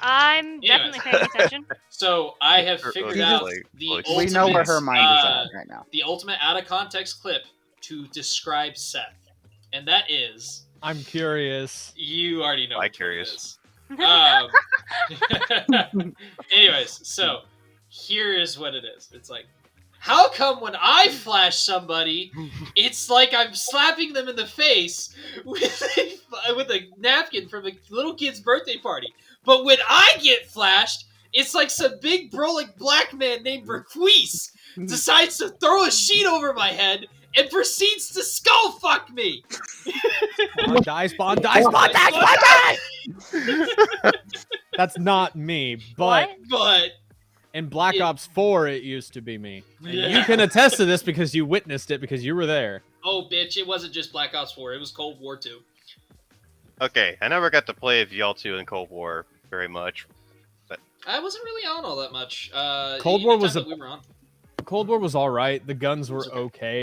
I'm definitely paying attention. So I have Or- figured or out like- the like- ultimate, We know where her mind is uh, at right now. the ultimate out of context clip to describe Seth, and that is I'm curious. you already know. I'm which one it curious. is. Anyways, so here is what it is. It's like, how come when I flash somebody, it's like I'm slapping them in the face with a napkin from a little kid's birthday party, but when I get flashed, it's like some big brolic black man named Berquise decides to throw a sheet over my head and proceeds to skull fuck me. Spawn die, spawn die, spawn die, spawn die! That's not me, but What? But in Black It- Ops 4, it used to be me. And Yeah. you can attest to this because you witnessed it because you were there. oh, bitch, it wasn't just Black Ops 4; it was Cold War 2. Okay, I never got to play VL2 in Cold War very much. I wasn't really on all that much. Cold any War time was that a- we were on. Cold War was all right. The guns were was okay.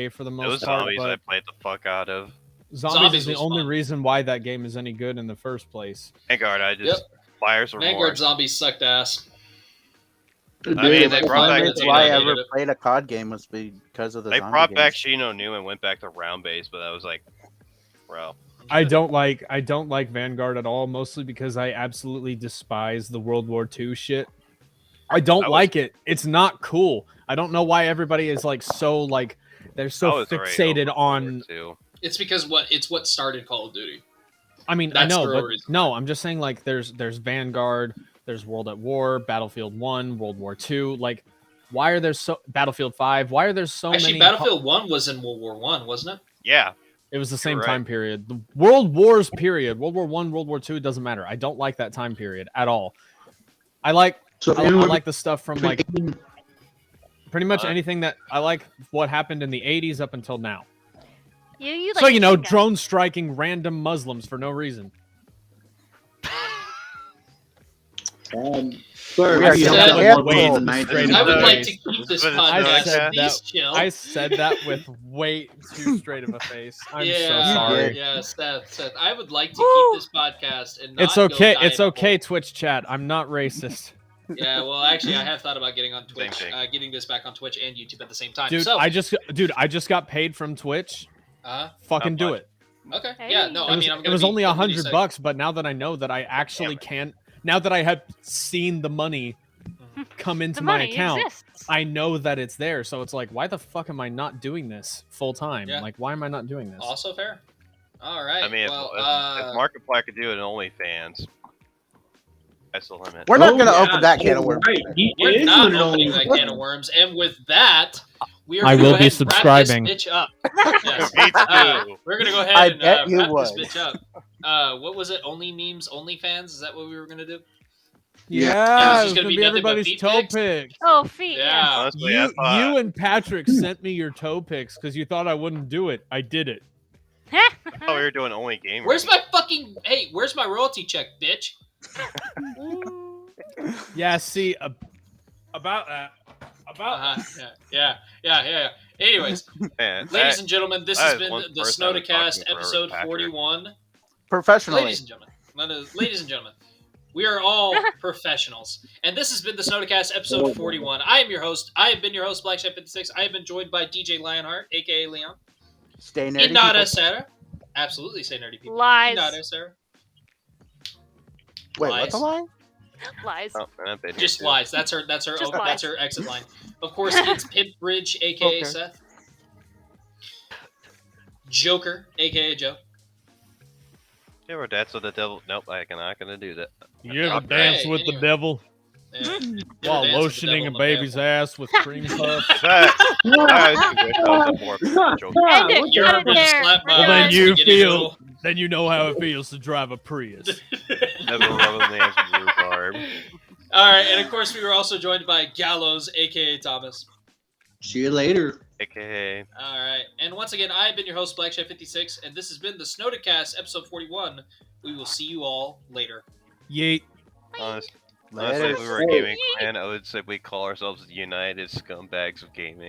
okay for the Those most part, zombies I but played the fuck out of. zombies Zombies is the was only fun. reason why that game is any good in the first place. Vanguard, I just fires were Vanguard more. zombies sucked ass. I mean, they Like, brought back That's Zombies, why I yeah, ever hated it. played a COD game was because of the They zombie brought back games. Shino New and went back to round base, but I was like, bro. I don't like Vanguard at all, mostly because I absolutely despise the World War II shit. I don't I was- like it. It's not cool. I don't know why everybody is like so like they're I so was already fixated over on. World War II. It's because what started Call of Duty. I mean, I That's know, the real but reason. no, I'm just saying like there's Vanguard, there's World at War, Battlefield 1, World War 2. Like, why are there so Battlefield 5? Why are there so Actually, many? Battlefield 1 was in World War 1, wasn't it? Yeah, It was the same You're right. time period. The World Wars period, World War 1, World War 2, it doesn't matter. I don't like that time period at all. I like I like the stuff from like pretty much anything that I like what happened in the 80s up until now. You So, you know, Machine Gun. drone striking random Muslims for no reason. Sir, We are maybe you said- have yeah, one way in the well, night. I would like to This keep is this what it's I known podcast said peace chill. I said that with way too straight of a face. I'm yeah, so sorry. did. Yeah, Seth. I would like to keep this podcast and not It's okay. Go die It's in a okay, hole. Twitch chat. I'm not racist. Yeah, well, actually, I have thought about getting on Same Twitch, thing. getting this back on Twitch and YouTube at the same time. Dude, so, I just got paid from Twitch. Fucking do much? it. okay, Hey. yeah, no, I mean, I'm It gonna was be only completely $100, but now that I know that I actually can, now that I have seen the money come into The my money account, exists. I know that it's there. So it's like, why the fuck am I not doing this full time? Yeah. Like, why am I not doing this? Also fair. All right. I mean, well, if Markiplier could do it in OnlyFans, that's the limit. We're not going to yeah. open that can of Oh, worms. right. He we're is not an opening only- that can of worms, and with that, we are I gonna will go be ahead and wrap subscribing. this bitch up. Yes. Me too. We're gonna go ahead I and bet you wrap this would. bitch up. What was it? Only memes, only fans? Is that what we were gonna do? Yeah, it's it just was gonna gonna be be nothing but everybody's feet toe pics? pics. Oh, feet. Yeah. Honestly, I You thought, and Patrick sent me your toe pics because you thought I wouldn't do it. I did it. I thought we were doing only game. Where's my fucking? Hey, where's my royalty check, bitch? Yeah, see, about that. About Yeah. Anyways, Man, ladies and gentlemen, this that has is been one the person I've been Snodacast talking forever, episode Patrick. 41. Professionally. Ladies and gentlemen, we are all professionals, and this has been the Snodacast episode 41. I am your host. I have been your host, Blackship56. I have been joined by DJ Lionheart, aka Leon. Stay nerdy. Inada people. Sarah. Absolutely say nerdy people. Lies. Inada Sarah. Wait, Lies. what's a lie? Lies. Oh, and I've been here Just too. lies. That's her. Just That's lies. her exit line. Of course, it's Pimp Bridge, aka Okay. Seth. Joker, aka Joe. You ever dance with the devil? Nope, I'm not gonna do that. You ever Okay, dance with anyway. the devil Yeah. You while ever dance with the lotioning devil a in the baby's devil? ass with cream puffs? Is that? I actually wish I was a more joke. End it. You Cut ever it just there. slap my We're Well, then done. you spaghetti feel- noodle? Then you know how it feels to drive a Prius. Never rub a man's rhubarb. All right, and of course we were also joined by Gallows, aka Thomas. See you later. AKA. All right, and once again, I've been your host, Blackship56, and this has been the Snodacast episode 41. We will see you all later. Yeet. Honestly, Later. if we were a gaming clan, I would say we call ourselves the United Scumbags of Gaming.